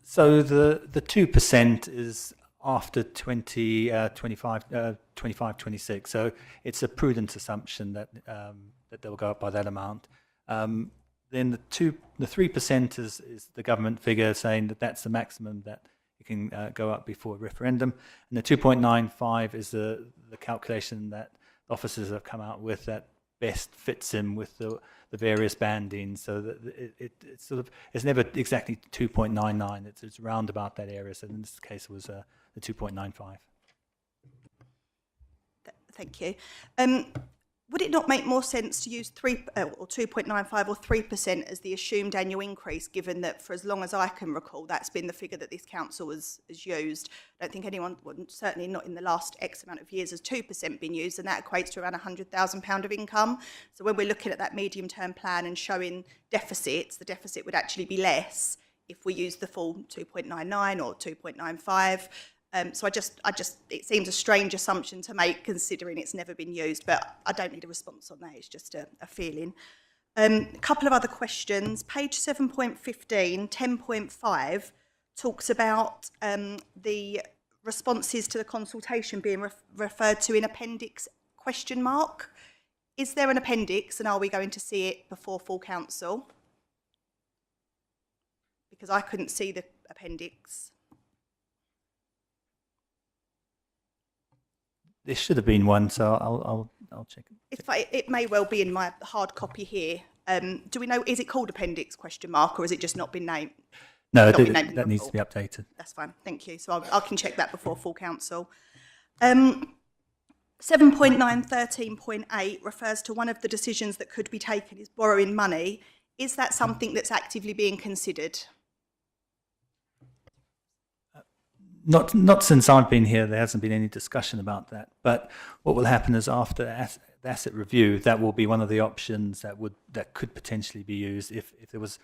So the 2% is after 25-26. So it's a prudent assumption that that they'll go up by that amount. Then the 3% is the government figure saying that that's the maximum that it can go up before a referendum, and the 2.95 is the calculation that officers have come out with that best fits in with the various bandings. So that it's sort of, it's never exactly 2.99. It's round about that area. So in this case, it was the 2.95. Thank you. would it not make more sense to use 2.95 or 3% as the assumed annual increase, given that for as long as I can recall, that's been the figure that this council has used? I don't think anyone, well, certainly not in the last X amount of years, has 2% been used, and that equates to around £100,000 of income. So when we're looking at that medium-term plan and showing deficits, the deficit would actually be less if we use the full 2.99 or 2.95. So it seems a strange assumption to make considering it's never been used, but I don't need a response on that, it's just a feeling. A couple of other questions. Page 7.15, 10.5 talks about the responses to the consultation being referred to in appendix ? Is there an appendix and are we going to see it before full council? Because I couldn't see the appendix. There should have been one, so I'll check it. It may well be in my hard copy here. Do we know, is it called appendix ? Or has it just not been named? No, Not been named in the that needs to report? be updated. That's fine, thank you. So I can check that before full council. 7.9, 13.8 refers to one of the decisions that could be taken is borrowing money. Is that something that's actively being considered? Not since I've been here, there hasn't been any discussion about that. But what will happen is after the asset review, that will be one of the options that could potentially be used if there was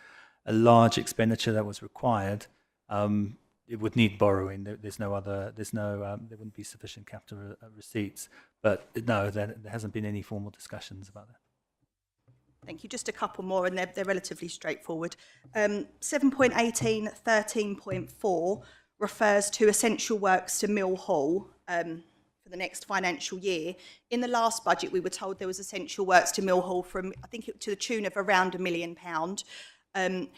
a large expenditure that was required. It would need borrowing. There wouldn't be sufficient capital receipts. But no, there hasn't been any formal discussions about that. Thank you. Just a couple more, and they're relatively straightforward. 7.18, 13.4 refers to essential works to Mill Hall for the next financial year. In the last budget, we were told there was essential works to Mill Hall from, I think, to the tune of around £1 million. Can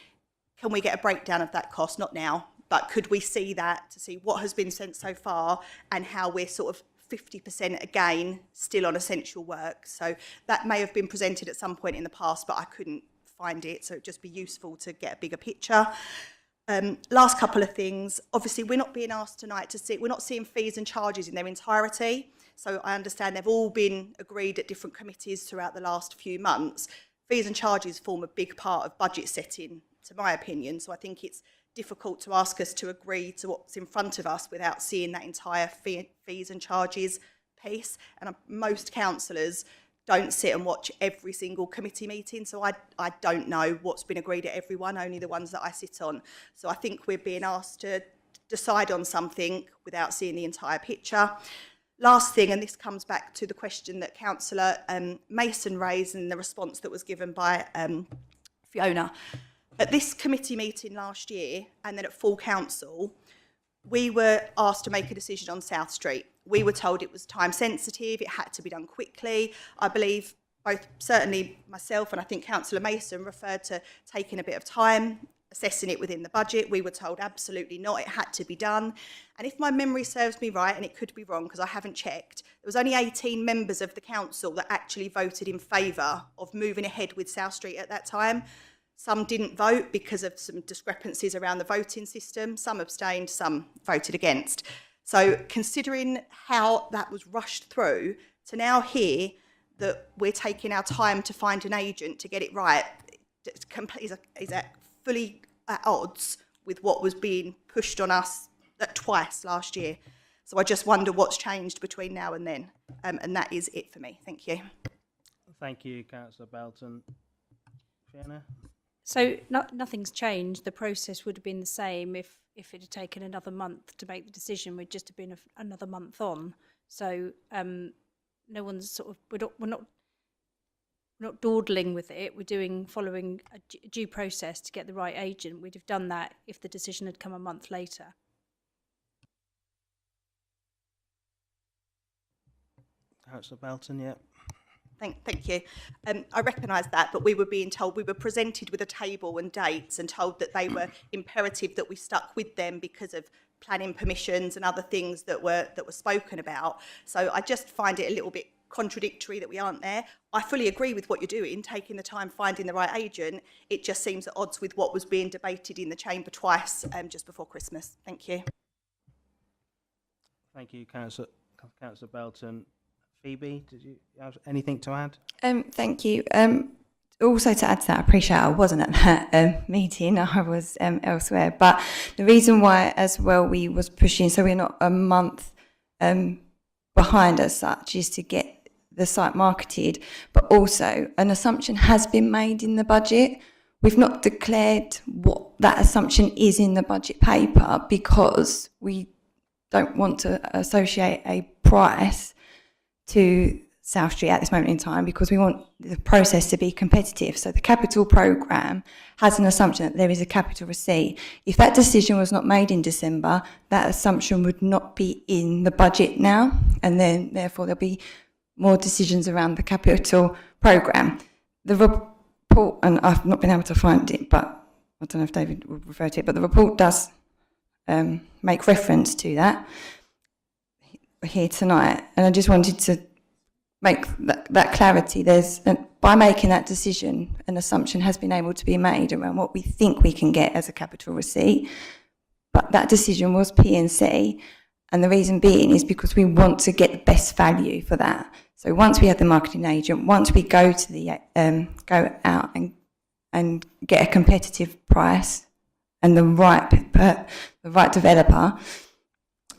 we get a breakdown of that cost? Not now, but could we see that to see what has been sent so far and how we're sort of 50% again still on essential work? So that may have been presented at some point in the past, but I couldn't find it, so it'd just be useful to get a bigger picture. Last couple of things. Obviously, we're not being asked tonight to see, we're not seeing fees and charges in their entirety. So I understand they've all been agreed at different committees throughout the last few months. Fees and charges form a big part of budget setting, to my opinion. So I think it's difficult to ask us to agree to what's in front of us without seeing that entire fees and charges piece. And most councillors don't sit and watch every single committee meeting, so I don't know what's been agreed at every one, only the ones that I sit on. So I think we're being asked to decide on something without seeing the entire picture. Last thing, and this comes back to the question that Councillor Mason raised and the response that was given by Fiona. At this committee meeting last year, and then at full council, we were asked to make a decision on South Street. We were told it was time sensitive, it had to be done quickly. I believe both, certainly myself and I think Councillor Mason referred to taking a bit of time, assessing it within the budget. We were told absolutely not, it had to be done. And if my memory serves me right, and it could be wrong because I haven't checked, there was only 18 members of the council that actually voted in favour of moving ahead with South Street at that time. Some didn't vote because of some discrepancies around the voting system. Some abstained, some voted against. So considering how that was rushed through, to now hear that we're taking our time to find an agent to get it right is fully at odds with what was being pushed on us twice last year. So I just wonder what's changed between now and then. And that is it for me. Thank you. Thank you, Councillor Belton. Fiona? So nothing's changed. The process would have been the same if it had taken another month to make the decision. We'd just have been another month on. So no one's sort of we're not dawdling with it. We're following a due process to get the right agent. We'd have done that if the decision had come a month later. Councillor Belton, yeah. Thank you. I recognise that, but we were being told, we were presented with a table and dates and told that they were imperative that we stuck with them because of planning permissions and other things that were spoken about. So I just find it a little bit contradictory that we aren't there. I fully agree with what you're doing, taking the time, finding the right agent. It just seems at odds with what was being debated in the chamber twice just before Christmas. Thank you. Thank you, Councillor Belton. Phoebe, did you have anything to add? Thank you. Also, to add to that, I appreciate I wasn't at that meeting. I was elsewhere. But the reason why, as well, we was pushing, so we're not a month behind as such, is to get the site marketed. But also, an assumption has been made in the budget. We've not declared what that assumption is in the budget paper because we don't want to associate a price to South Street at this moment in time because we want the process to be competitive. So the capital programme has an assumption that there is a capital receipt. If that decision was not made in December, that assumption would not be in the budget now, and then therefore there'll be more decisions around the capital programme. The report, and I've not been able to find it, but I don't know if David would refer to it, but the report does make reference to that here tonight, and I just wanted to make that clarity. By making that decision, an assumption has been able to be made around what we think we can get as a capital receipt, but that decision was P&C, and the reason being is because we want to get the best value for that. So once we have the marketing agent, once we go to the go out and get a competitive price and the right developer,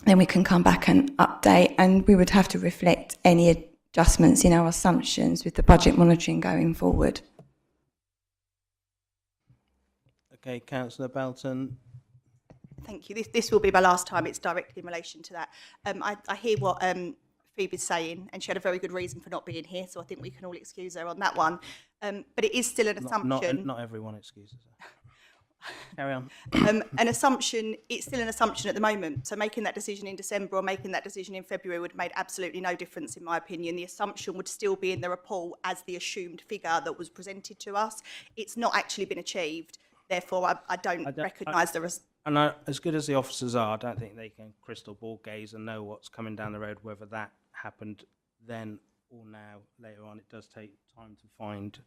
then we can come back and update, and we would have to reflect any adjustments in our assumptions with the budget monitoring going forward. Okay, Councillor Belton. Thank you. This will be my last time. It's directly in relation to that. I hear what Phoebe's saying, and she had a very good reason for not being here, so I think we can all excuse her on that one. But it is still an assumption. Not everyone excuses her. Carry on. An assumption, it's still an assumption at the moment. So making that decision in December or making that decision in February would have made absolutely no difference, in my opinion. The assumption would still be in the report as the assumed figure that was presented to us. It's not actually been achieved. Therefore, I don't recognise the... And as good as the officers are, I don't think they can crystal ball gaze and know what's coming down the road, whether that happened then or now, later on. It does take time to find...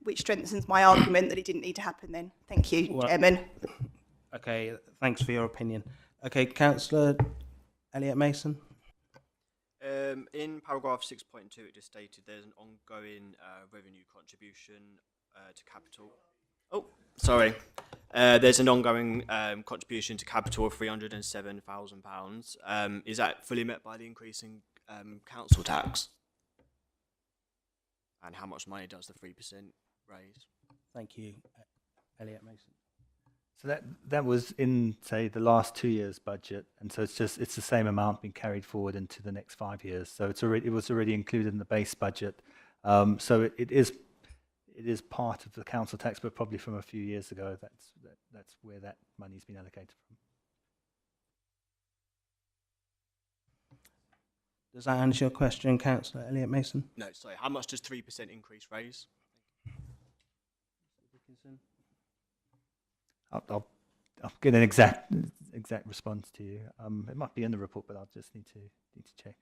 Which strengthens my argument that it didn't need to happen then. Thank you, Chairman. Okay, thanks for your opinion. Okay, Councillor Elliott Mason. In paragraph 6.2, it just stated there's an ongoing revenue contribution to capital. Oh, sorry. There's an ongoing contribution to capital of £307,000. Is that fully met by the increase in council tax? And how much money does the 3% raise? Thank you, Elliott Mason. So that was in, say, the last 2 years' budget, and so it's the same amount being carried forward into the next 5 years. So it was already included in the base budget. So it is part of the council tax, but probably from a few years ago. That's where that money's been allocated from. Does that answer your question, Councillor Elliott Mason? No, sorry. How much does 3% increase raise? I'll get an exact response to you. It might be in the report, but I'll just need to check.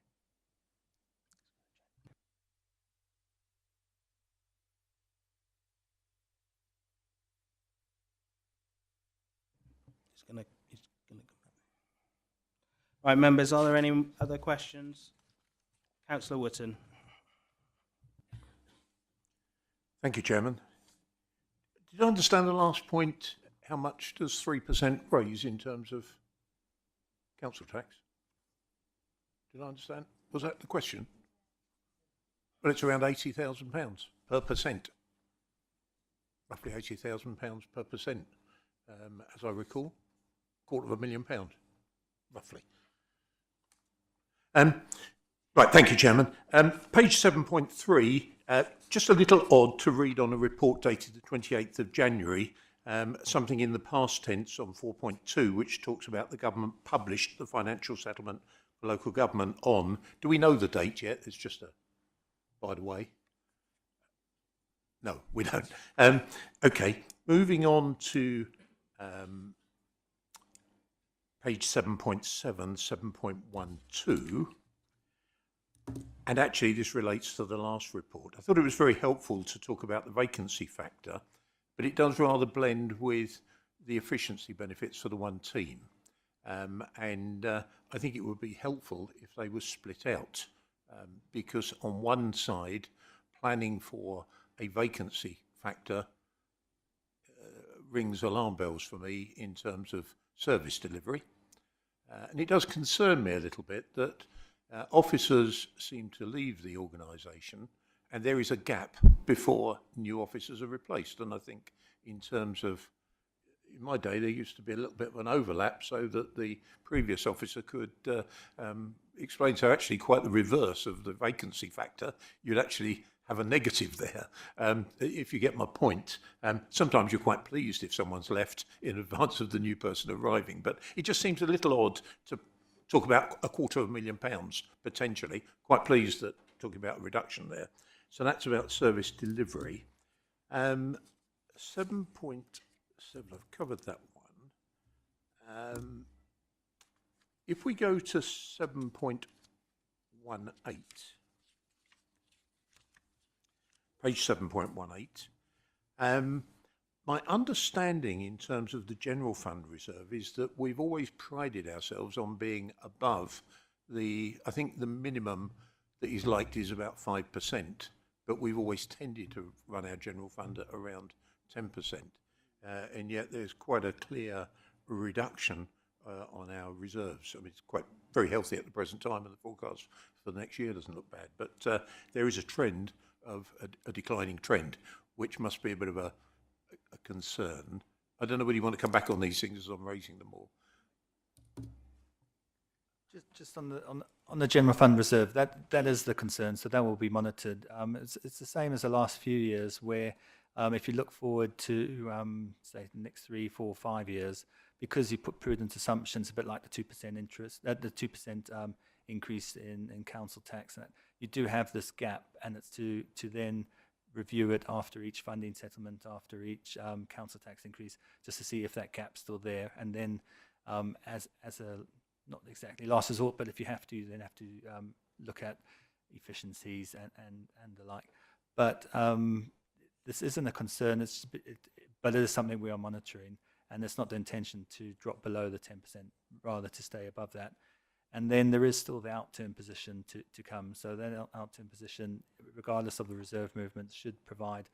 He's gonna come back. Right, members, are there any other questions? Councillor Wootton. Thank you, Chairman. Did I understand the last point? How much does 3% raise in terms of council tax? Did I understand? Was that the question? Well, it's around £80,000 per percent. Roughly £80,000 per percent, as I recall. £250,000, roughly. Right, thank you, Chairman. Page 7.3, just a little odd to read on a report dated the 28th of January, something in the past tense on 4.2, which talks about the government published the financial settlement for local government on. Do we know the date yet? It's just a by the way. No, we don't. Okay, moving on to page 7.7, 7.12. And actually, this relates to the last report. I thought it was very helpful to talk about the vacancy factor, but it does rather blend with the efficiency benefits for the one team. I think it would be helpful if they were split out because on one side, planning for a vacancy factor rings alarm bells for me in terms of service delivery. And it does concern me a little bit that officers seem to leave the organisation and there is a gap before new officers are replaced. And I think in terms of, in my day, there used to be a little bit of an overlap so that the previous officer could explain. So actually quite the reverse of the vacancy factor. You'd actually have a negative there, if you get my point. Sometimes you're quite pleased if someone's left in advance of the new person arriving, but it just seems a little odd to talk about £250,000 potentially. Quite pleased that talking about a reduction there. So that's about service delivery. 7.7, I've covered that one. If we go to 7.18, page 7.18, my understanding in terms of the general fund reserve is that we've always prided ourselves on being above the, I think the minimum that is liked is about 5%, but we've always tended to run our general fund at around 10%. And yet there's quite a clear reduction on our reserves. I mean, it's quite very healthy at the present time, and the forecast for the next year doesn't look bad. But there is a trend of a declining trend, which must be a bit of a concern. I don't know whether you want to come back on these things as I'm raising them all. Just on the general fund reserve, that is the concern. So that will be monitored. It's the same as the last few years, where if you look forward to say the next 3, 4, 5 years, because you put prudent assumptions, a bit like the 2% interest, the 2% increase in council tax, you do have this gap, and it's to then review it after each funding settlement, after each council tax increase, just to see if that gap's still there, and then as a not exactly last resort, but if you have to, you then have to look at efficiencies and the like. But this isn't a concern, but it is something we are monitoring, and it's not the intention to drop below the 10%, rather to stay above that. And then there is still the outturn position to come. So that outturn position, regardless of the reserve movements, should provide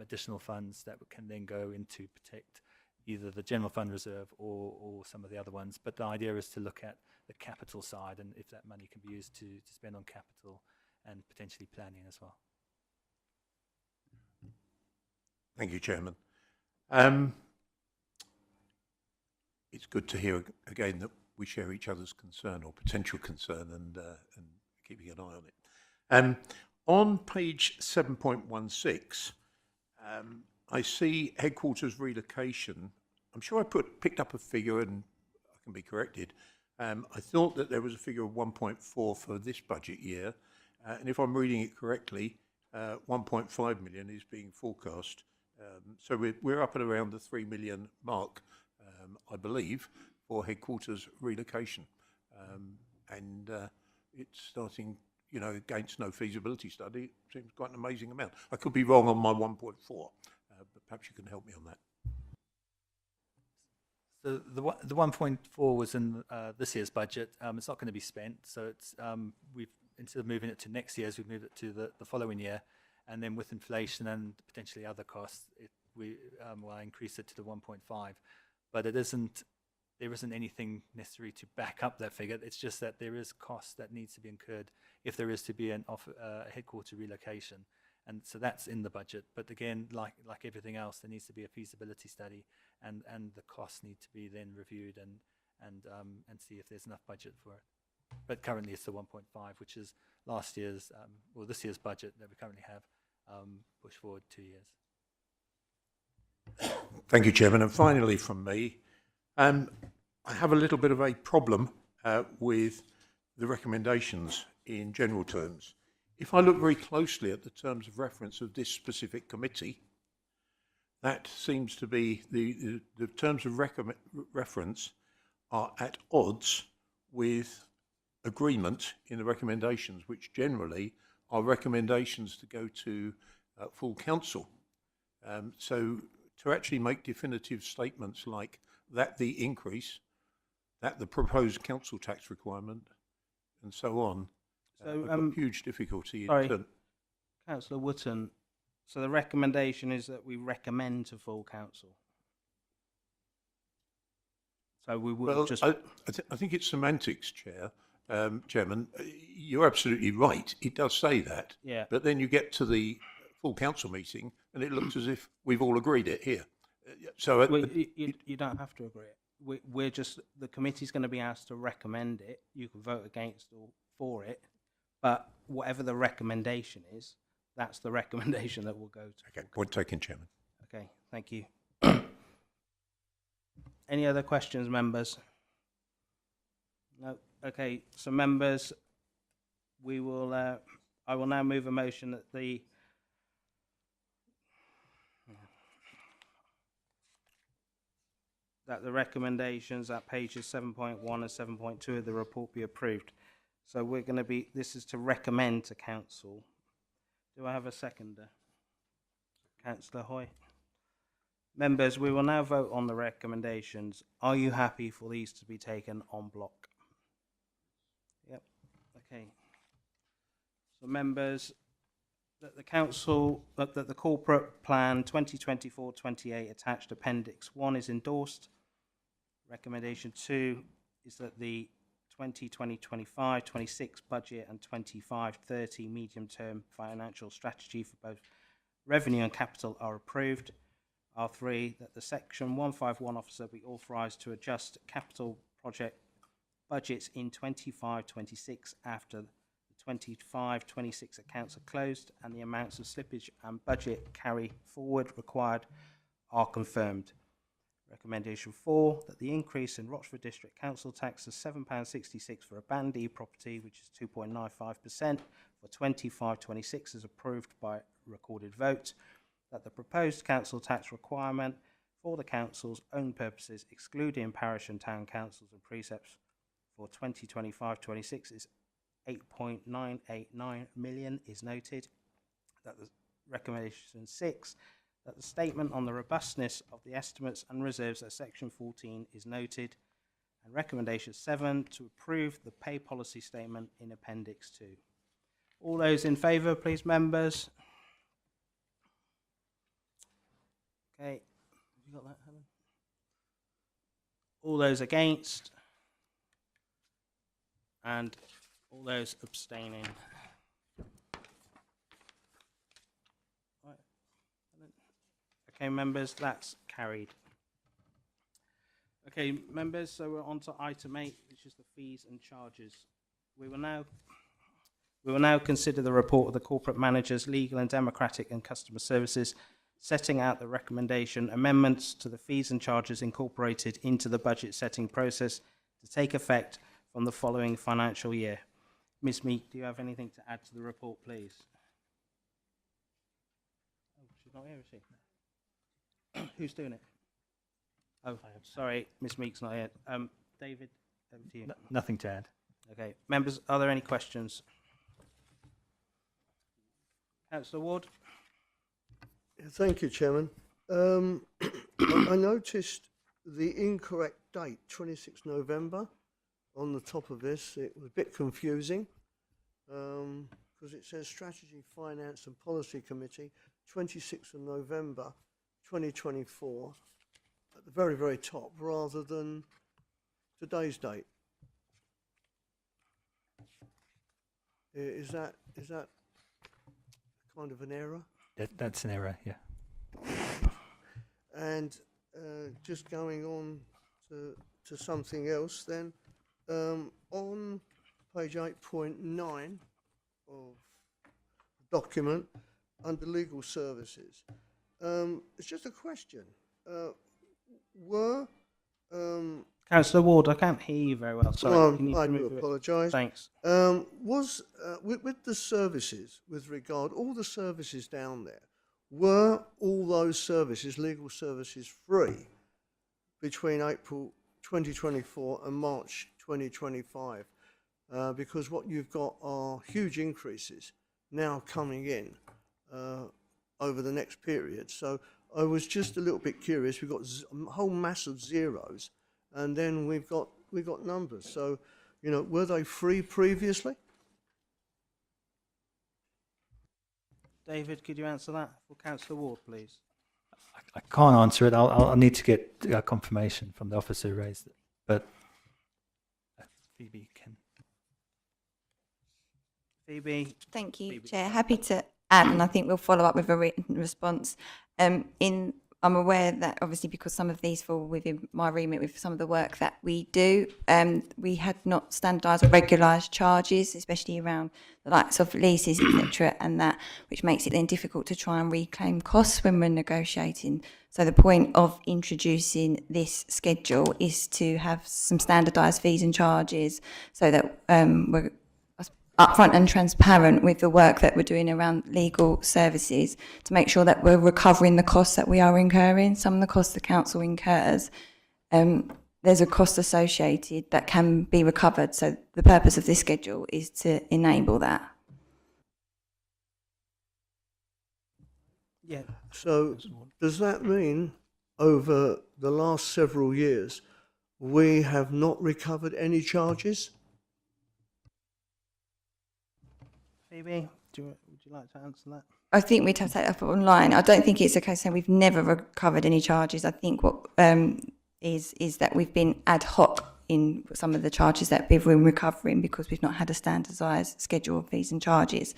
additional funds that can then go into protect either the general fund reserve or some of the other ones. But the idea is to look at the capital side, and if that money can be used to spend on capital and potentially planning as well. Thank you, Chairman. It's good to hear again that we share each other's concern or potential concern, and keeping an eye on it. On page 7.16, I see headquarters relocation. I'm sure I picked up a figure, and I can be corrected. I thought that there was a figure of 1.4 for this budget year, and if I'm reading it correctly, 1.5 million is being forecast. So we're up at around the 3 million mark, I believe, for headquarters relocation. And it's starting, you know, against no feasibility study, it seems quite an amazing amount. I could be wrong on my 1.4, but perhaps you can help me on that. So the 1.4 was in this year's budget. It's not going to be spent, so it's we've, instead of moving it to next year's, we've moved it to the following year, and then with inflation and potentially other costs, we will increase it to the 1.5. But it isn't. There isn't anything necessary to back up that figure. It's just that there is cost that needs to be incurred if there is to be a headquarter relocation, and so that's in the budget. But again, like everything else, there needs to be a feasibility study, and the costs need to be then reviewed and see if there's enough budget for it. But currently, it's the 1.5, which is last year's or this year's budget that we currently have pushed forward 2 years. Thank you, Chairman. And finally, from me. I have a little bit of a problem with the recommendations in general terms. If I look very closely at the terms of reference of this specific committee, that seems to be the terms of reference are at odds with agreement in the recommendations, which generally are recommendations to go to full council. So to actually make definitive statements like that the increase, that the proposed council tax requirement, and so on, So, I've got huge difficulty in sorry. Councillor Wootton, so the recommendation is that we recommend to full council. So we would Well, just... I think it's semantics, Chairman. You're absolutely right. It does say that. Yeah. But then you get to the full council meeting and it looks as if we've all agreed it here. So Well, you don't have to agree. We're just, the committee's going to be asked to recommend it. You can vote against or for it, but whatever the recommendation is, that's the recommendation that will go to. okay, point taken, Chairman. Okay, thank you. Any other questions, members? No. Okay, so members, we will. I will now move a motion that the recommendations at pages 7.1 and 7.2 of the report be approved. So we're going to be. This is to recommend to council. Do I have a seconder? Councillor Hoy. Members, we will now vote on the recommendations. Are you happy for these to be taken en bloc? Yep. Okay. So members, that the council, that the corporate plan 2024-28 attached appendix 1 is endorsed. Recommendation 2 is that the 2020-25-26 budget and 25-30 medium-term financial strategy for both revenue and capital are approved. R3, that the Section 151 officer be authorised to adjust capital project budgets in 25-26 after the 25-26 accounts are closed and the amounts of slippage and budget carry forward required are confirmed. Recommendation 4, that the increase in Rochford District Council tax of £7.66 for a Band E property, which is 2.95% for 25-26 is approved by recorded vote. That the proposed council tax requirement for the council's own purposes, excluding parish and town councils and precepts for 2025-26 is 8.989 million is noted. That the recommendation 6, that the statement on the robustness of the estimates and reserves at section 14 is noted. And recommendation 7, to approve the pay policy statement in appendix 2. All those in favour, please, members. Okay, have you got that, Helen? All those against? And all those abstaining? Right. Okay, members, that's carried. Okay, members, so we're on to item 8, which is the fees and charges. We will now consider the report of the corporate managers, legal and democratic and customer services, setting out the recommendation amendments to the fees and charges incorporated into the budget setting process to take effect from the following financial year. Ms. Meek, do you have anything to add to the report, please? Oh, she's not here, is she? Who's doing it? Oh, sorry, Ms. Meek's not here. David, over to you. Nothing to add. Okay, members, are there any questions? Councillor Ward? Thank you, Chairman. I noticed the incorrect date, 26 November, on the top of this. It was a bit confusing because it says Strategy, Finance and Policy Committee, 26th of November 2024, at the very, very top, rather than today's date. Is that kind of an error? That's an error, yeah. And just going on to something else then, on page 8.9 of the document, under legal services, it's just a question. Councillor Ward, I can't hear you very well. Sorry. Can you I move do a bit? apologise. Thanks. Was with the services, with regard, all the services down there, were all those services, legal services, free between April 2024 and March 2025? Because what you've got are huge increases now coming in over the next period. So I was just a little bit curious. We've got a whole mass of zeros, and then we've got numbers. So, you know, were they free previously? David, could you answer that for Councillor Ward, please? I can't answer it. I'll need to get confirmation from the officer who raised it. But Phoebe can. Phoebe? Thank you, Phoebe. Chair. Happy to add, and I think we'll follow up with a written response. I'm aware that obviously because some of these fall within my remit with some of the work that we do, we had not standardised or regularised charges, especially around the likes of leases, etc., and that, which makes it then difficult to try and reclaim costs when we're negotiating. So the point of introducing this schedule is to have some standardised fees and charges so that we're upfront and transparent with the work that we're doing around legal services to make sure that we're recovering the costs that we are incurring. Some of the costs the council incurs, there's a cost associated that can be recovered. So the purpose of this schedule is to enable that. Yeah. So does that mean over the last several years we have not recovered any charges? Phoebe, would you like to answer that? I think we'd have to take that up online. I don't think it's a case that we've never recovered any charges. I think what is that we've been ad hoc in some of the charges that we've been recovering because we've not had a standardised schedule of fees and charges.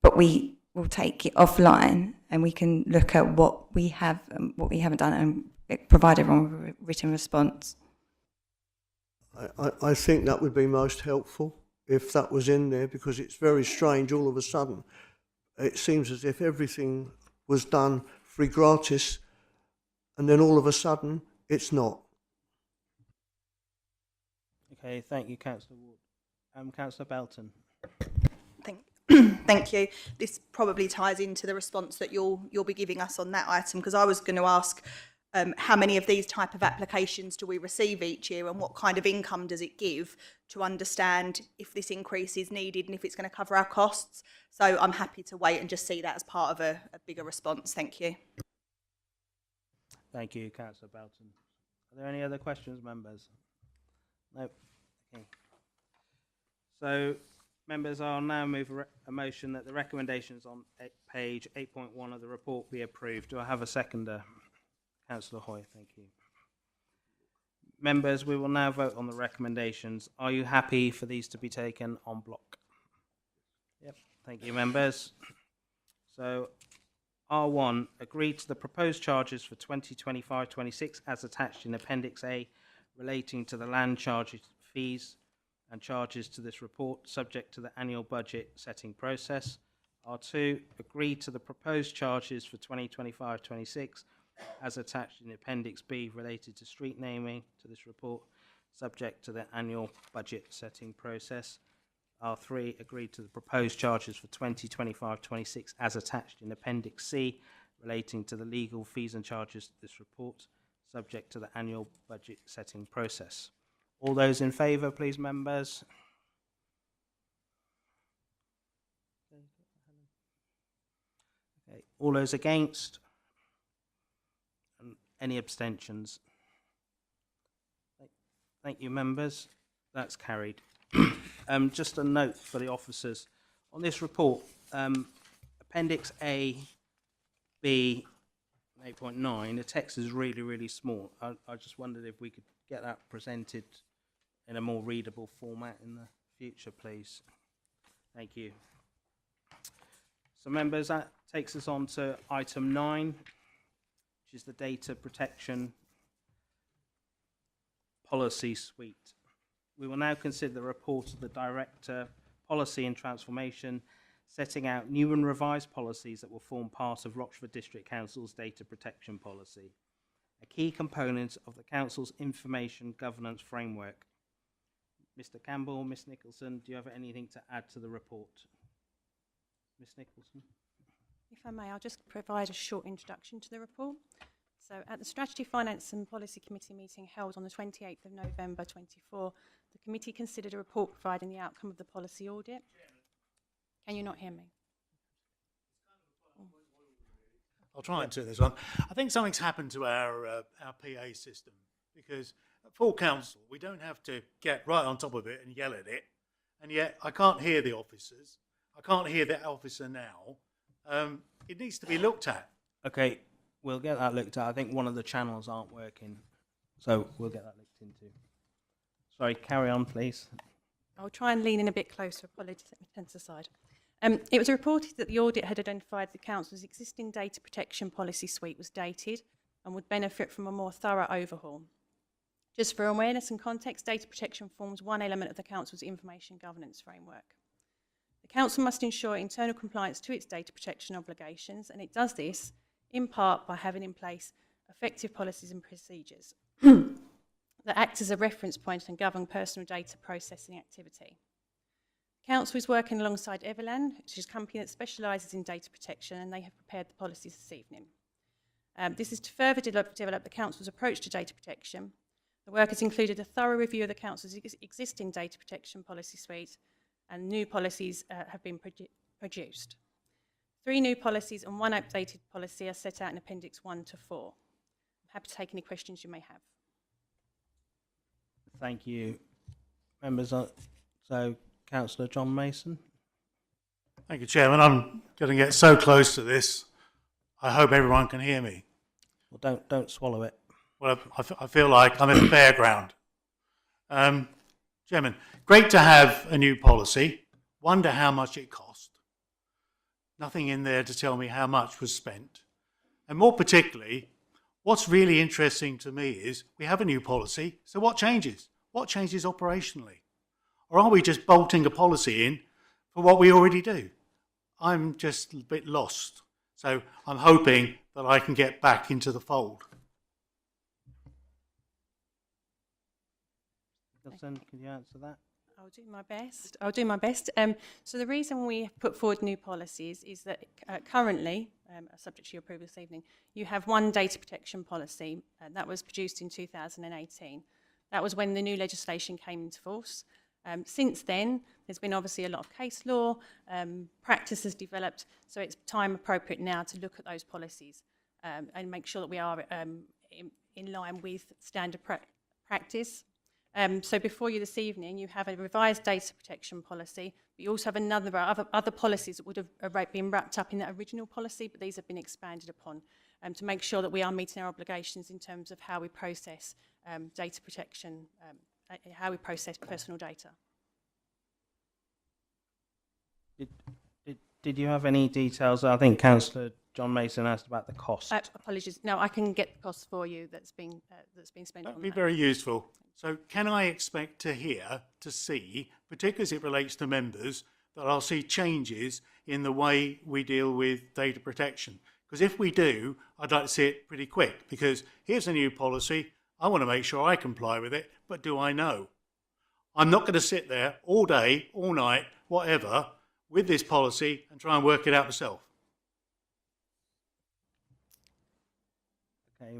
But we will take it offline and we can look at what we have and what we haven't done and provide everyone with a written response. I think that would be most helpful if that was in there, because it's very strange all of a sudden. It seems as if everything was done free gratis and then all of a sudden it's not. Okay, thank you, Councillor Ward. Councillor Belton. Thank you. This probably ties into the response that you'll be giving us on that item, because I was going to ask how many of these type of applications do we receive each year and what kind of income does it give to understand if this increase is needed and if it's going to cover our costs. So I'm happy to wait and just see that as part of a bigger response. Thank you. Thank you, Councillor Belton. Are there any other questions, members? No. Okay. So, members, I'll now move a motion that the recommendations on page 8.1 of the report be approved. Do I have a seconder? Councillor Hoy, thank you. Members, we will now vote on the recommendations. Are you happy for these to be taken en bloc? Yep, thank you, members. So, R1, agree to the proposed charges for 2025-26 as attached in Appendix A relating to the land charges, fees and charges to this report, subject to the annual budget setting process. R2, agree to the proposed charges for 2025-26 as attached in Appendix B related to street naming to this report, subject to the annual budget setting process. R3, agreed to the proposed charges for 2025-26 as attached in Appendix C relating to the legal fees and charges to this report, subject to the annual budget setting process. All those in favour, please, members. Okay. All those against? Any abstentions? Thank you, members. That's carried. Just a note for the officers. On this report, Appendix A, B, 8.9, the text is really, really small. I just wondered if we could get that presented in a more readable format in the future, please. Thank you. So, members, that takes us on to item 9. Which is the data protection policy suite. We will now consider the report of the Director, Policy and Transformation, setting out new and revised policies that will form part of Rochford District Council's data protection policy, a key component of the Council's information governance framework. Mr. Campbell, Ms. Nicholson, do you have anything to add to the report? Ms. Nicholson? If I may, I'll just provide a short introduction to the report. So at the Strategy, Finance and Policy Committee meeting held on the 28th of November 24, the committee considered a report providing the outcome of the policy audit. Can you not hear me? I'll try and turn this on. I think something's happened to our PA system, because at full council we don't have to get right on top of it and yell at it, and yet I can't hear the officers. I can't hear the officer now, it needs to be looked at. Okay, we'll get that looked at. I think one of the channels aren't working, so we'll get that looked into. Sorry, carry on, please. I'll try and lean in a bit closer. Apologies, let me turn to the side. It was reported that the audit had identified the Council's existing data protection policy suite was dated and would benefit from a more thorough overhaul. Just for awareness and context, data protection forms one element of the Council's information governance framework. The Council must ensure internal compliance to its data protection obligations, and it does this in part by having in place effective policies and procedures that act as a reference point and govern personal data processing activity. The Council is working alongside Everland, which is a company that specialises in data protection, and they have prepared the policies this evening. This is to further develop the Council's approach to data protection. The work has included a thorough review of the Council's existing data protection policy suite, and new policies have been produced. 3 new policies and 1 updated policy are set out in Appendix 1 to 4. I'm happy to take any questions you may have. Thank you. Members, so Councillor John Mason. Thank you, Chairman. I'm going to get so close to this. I hope everyone can hear me. Well, don't swallow it. Well, I feel like I'm at a fairground. Chairman, great to have a new policy. Wonder how much it cost. Nothing in there to tell me how much was spent. And more particularly, what's really interesting to me is we have a new policy, so what changes? What changes operationally? Or are we just bolting a policy in for what we already do? I'm just a bit lost. So I'm hoping that I can get back into the fold. Nicholson, can you answer that? I'll do my best. So the reason we have put forward new policies is that currently, subject to your approval this evening, you have one data protection policy that was produced in 2018. That was when the new legislation came into force. Since then, there's been obviously a lot of case law, practice has developed, so it's time appropriate now to look at those policies and make sure that we are in line with standard practice. So before you this evening, you have a revised data protection policy, but you also have other policies that would have been wrapped up in that original policy, but these have been expanded upon to make sure that we are meeting our obligations in terms of how we process data protection, how we process personal data. Did you have any details? I think Councillor John Mason asked about the cost. Apologies. No, I can get the cost for you that's been spent That on would be that. very useful. So can I expect to see, particularly as it relates to members, that I'll see changes in the way we deal with data protection? Because if we do, I'd like to see it pretty quick, because here's a new policy. I want to make sure I comply with it, but do I know? I'm not going to sit there all day, all night, whatever, with this policy and try and work it out myself. Okay.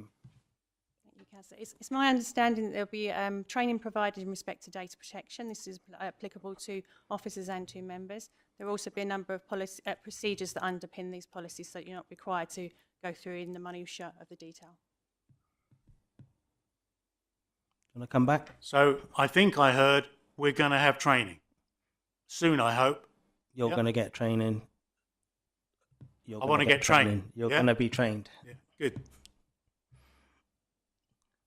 Thank you, Councillor. It's my understanding that there'll be training provided in respect to data protection. This is applicable to officers and to members. There will also be a number of procedures that underpin these policies, so you're not required to go through in the minutiae of the detail. Want to come back? So I think I heard we're going to have training. Soon, I hope. You're Yep. going to get training. I want to get trained. You're Yeah? going to be trained. Yeah, good.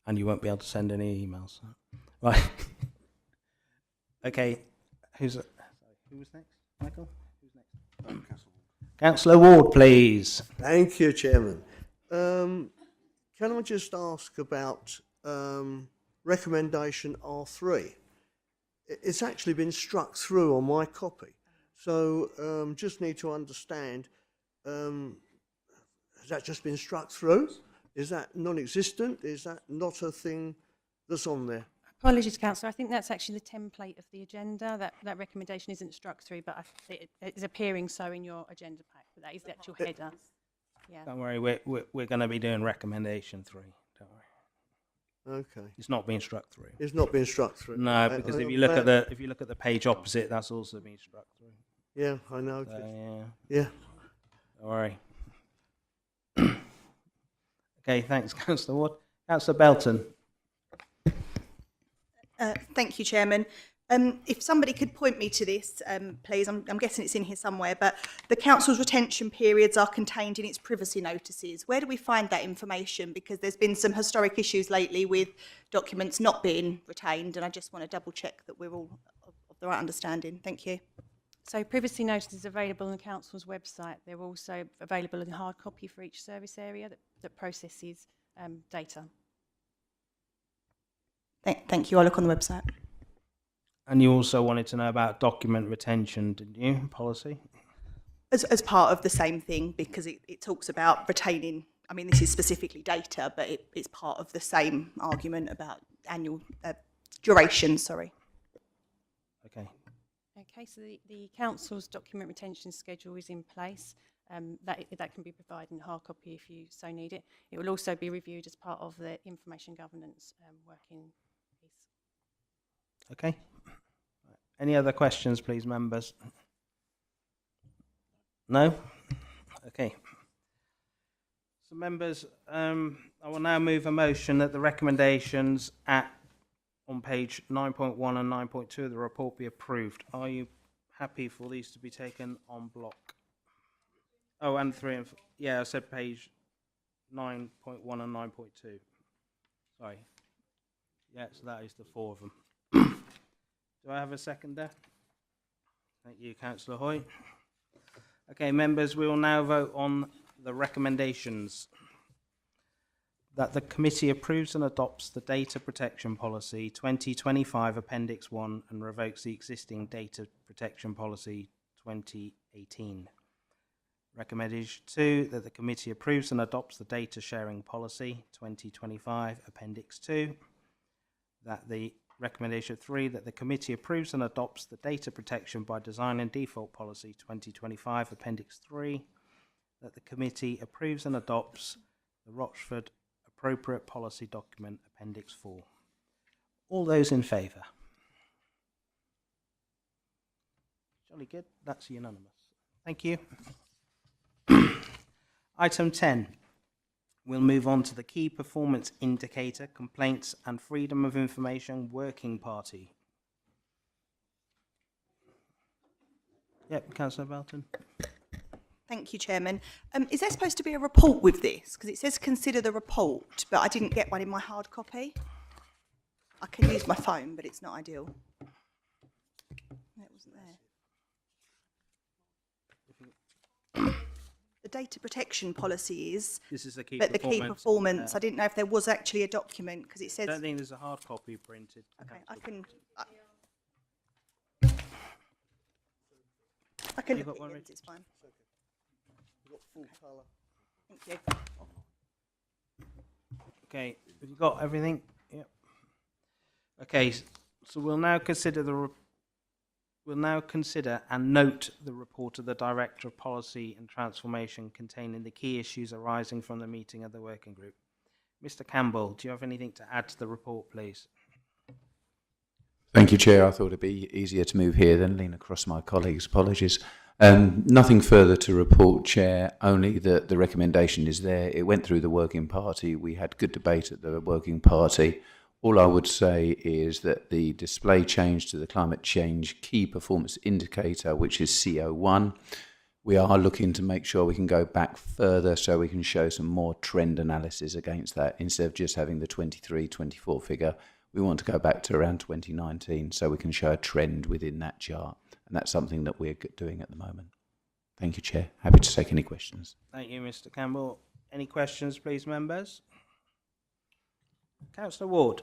And you won't be able to send any emails. Right. Okay. Who was next? Michael? Who's next? Councillor Ward, please. Thank you, Chairman. Can I just ask about recommendation R3? It's actually been struck through on my copy. So just need to understand, has that just been struck through? Is that non-existent? Is that not a thing that's on there? Apologies, Councillor. I think that's actually the template of the agenda. That recommendation isn't struck through, but it is appearing so in your agenda pack. But that is the actual header. Yeah. Don't worry, we're going to be doing recommendation 3. Don't worry. Okay. It's not being struck through. It's not been struck through. No, because if you look at the page opposite, that's also been struck through. Yeah, I know. So, Yeah. don't worry. Okay, thanks, Councillor Ward. Councillor Belton. Thank you, Chairman. If somebody could point me to this, please, I'm guessing it's in here somewhere, but the council's retention periods are contained in its privacy notices. Where do we find that information? Because there's been some historic issues lately with documents not being retained, and I just want to double check that we're all of the right understanding. Thank you. So privacy notice is available on the council's website. They're also available in hard copy for each service area that processes data. Thank you. I'll look on the website. And you also wanted to know about document retention, didn't you, policy? As part of the same thing, because it talks about retaining, I mean, this is specifically data, but it's part of the same argument about annual duration, sorry. Okay. Okay, so the council's document retention schedule is in place. That can be provided in hard copy if you so need it. It will also be reviewed as part of the information governance working piece. Okay. Any other questions, please, members? No? Okay. So, members, I will now move a motion that the recommendations on page 9.1 and 9.2 of the report be approved. Are you happy for these to be taken en bloc? Oh, and 3 and 4. Yeah, I said page 9.1 and 9.2. Sorry. Yeah, so that is the 4 of them. Do I have a seconder? Thank you, Councillor Hoy. Okay, members, we will now vote on the recommendations. That the committee approves and adopts the Data Protection Policy 2025 Appendix 1 and revokes the existing Data Protection Policy 2018. Recommendation 2, that the committee approves and adopts the Data Sharing Policy 2025 Appendix 2. That the Recommendation 3, that the committee approves and adopts the Data Protection by Design and Default Policy 2025 Appendix 3. That the committee approves and adopts the Rochford Appropriate Policy Document Appendix 4. All those in favour? Jolly good. That's unanimous. Thank you. Item 10. We'll move on to the Key Performance Indicator, Complaints and Freedom of Information Working Party. Yep, Councillor Belton. Thank you, Chairman. Is there supposed to be a report with this? Because it says consider the report, but I didn't get one in my hard copy. I can use my phone, but it's not ideal. No, it wasn't there. The data protection policy is, This is the key but the performance. key performance, I didn't know if there was actually a document, because it I says... don't think there's a hard copy printed. Okay, I can You've got look one, at it, Richard? it's fine. We've got full colour. Thank you. Okay, have you got everything? Yep. Okay, so we'll now consider and note the report of the Director of Policy and Transformation containing the key issues arising from the meeting of the working group. Mr. Campbell, do you have anything to add to the report, please? Thank you, Chair. I thought it'd be easier to move here than lean across my colleagues. Apologies. Nothing further to report, Chair, only that the recommendation is there. It went through the working party. We had good debate at the working party. All I would say is that the display change to the climate change key performance indicator, which is CO1, we are looking to make sure we can go back further so we can show some more trend analysis against that. Instead of just having the 23-24 figure, we want to go back to around 2019 so we can show a trend within that chart. And that's something that we're doing at the moment. Thank you, Chair. Happy to take any questions. Thank you, Mr. Campbell. Any questions, please, members? Councillor Ward.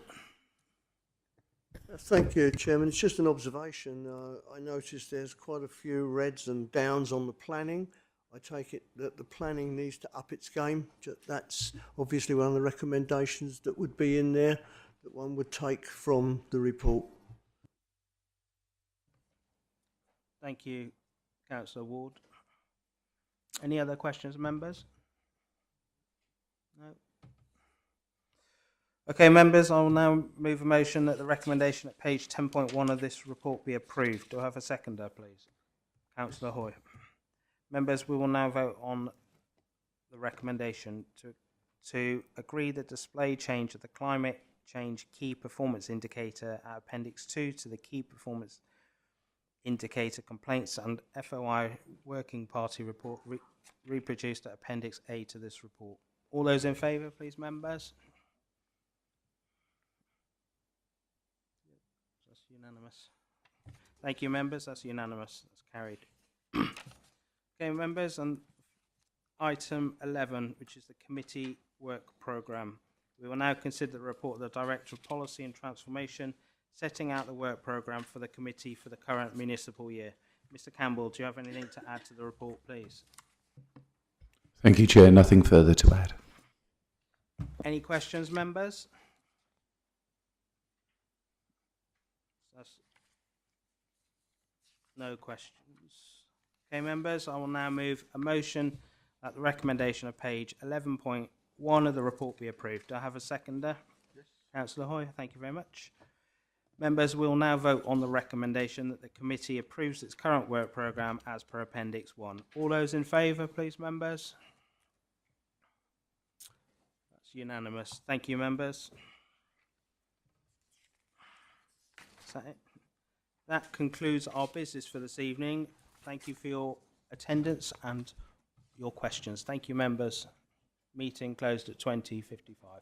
Thank you, Chairman. It's just an observation. I noticed there's quite a few reds and downs on the planning. I take it that the planning needs to up its game. That's obviously one of the recommendations that would be in there that one would take from the report. Thank you, Councillor Ward. Any other questions, members? No. Okay, members, I will now move a motion that the recommendation at page 10.1 of this report be approved. Do I have a seconder, please? Councillor Hoy. Members, we will now vote on the recommendation to agree the display change of the climate change key performance indicator at Appendix 2 to the key performance indicator complaints and FOI working party report reproduced at Appendix A to this report. All those in favour, please, members? That's unanimous. Thank you, members. That's unanimous. That's carried. Okay, members, and item 11, which is the committee work programme. We will now consider the report of the Director of Policy and Transformation, setting out the work programme for the committee for the current municipal year. Mr. Campbell, do you have anything to add to the report, please? Thank you, Chair. Nothing further to add. Any questions, members? No questions. Okay, members, I will now move a motion that the recommendation of page 11.1 of the report be approved. Do I have a seconder? Yes. Councillor Hoy, thank you very much. Members, we will now vote on the recommendation that the committee approves its current work programme as per Appendix 1. All those in favour, please, members? That's unanimous. Thank you, members. Is that it? That concludes our business for this evening. Thank you for your attendance and your questions. Thank you, members. Meeting closed at 20:55.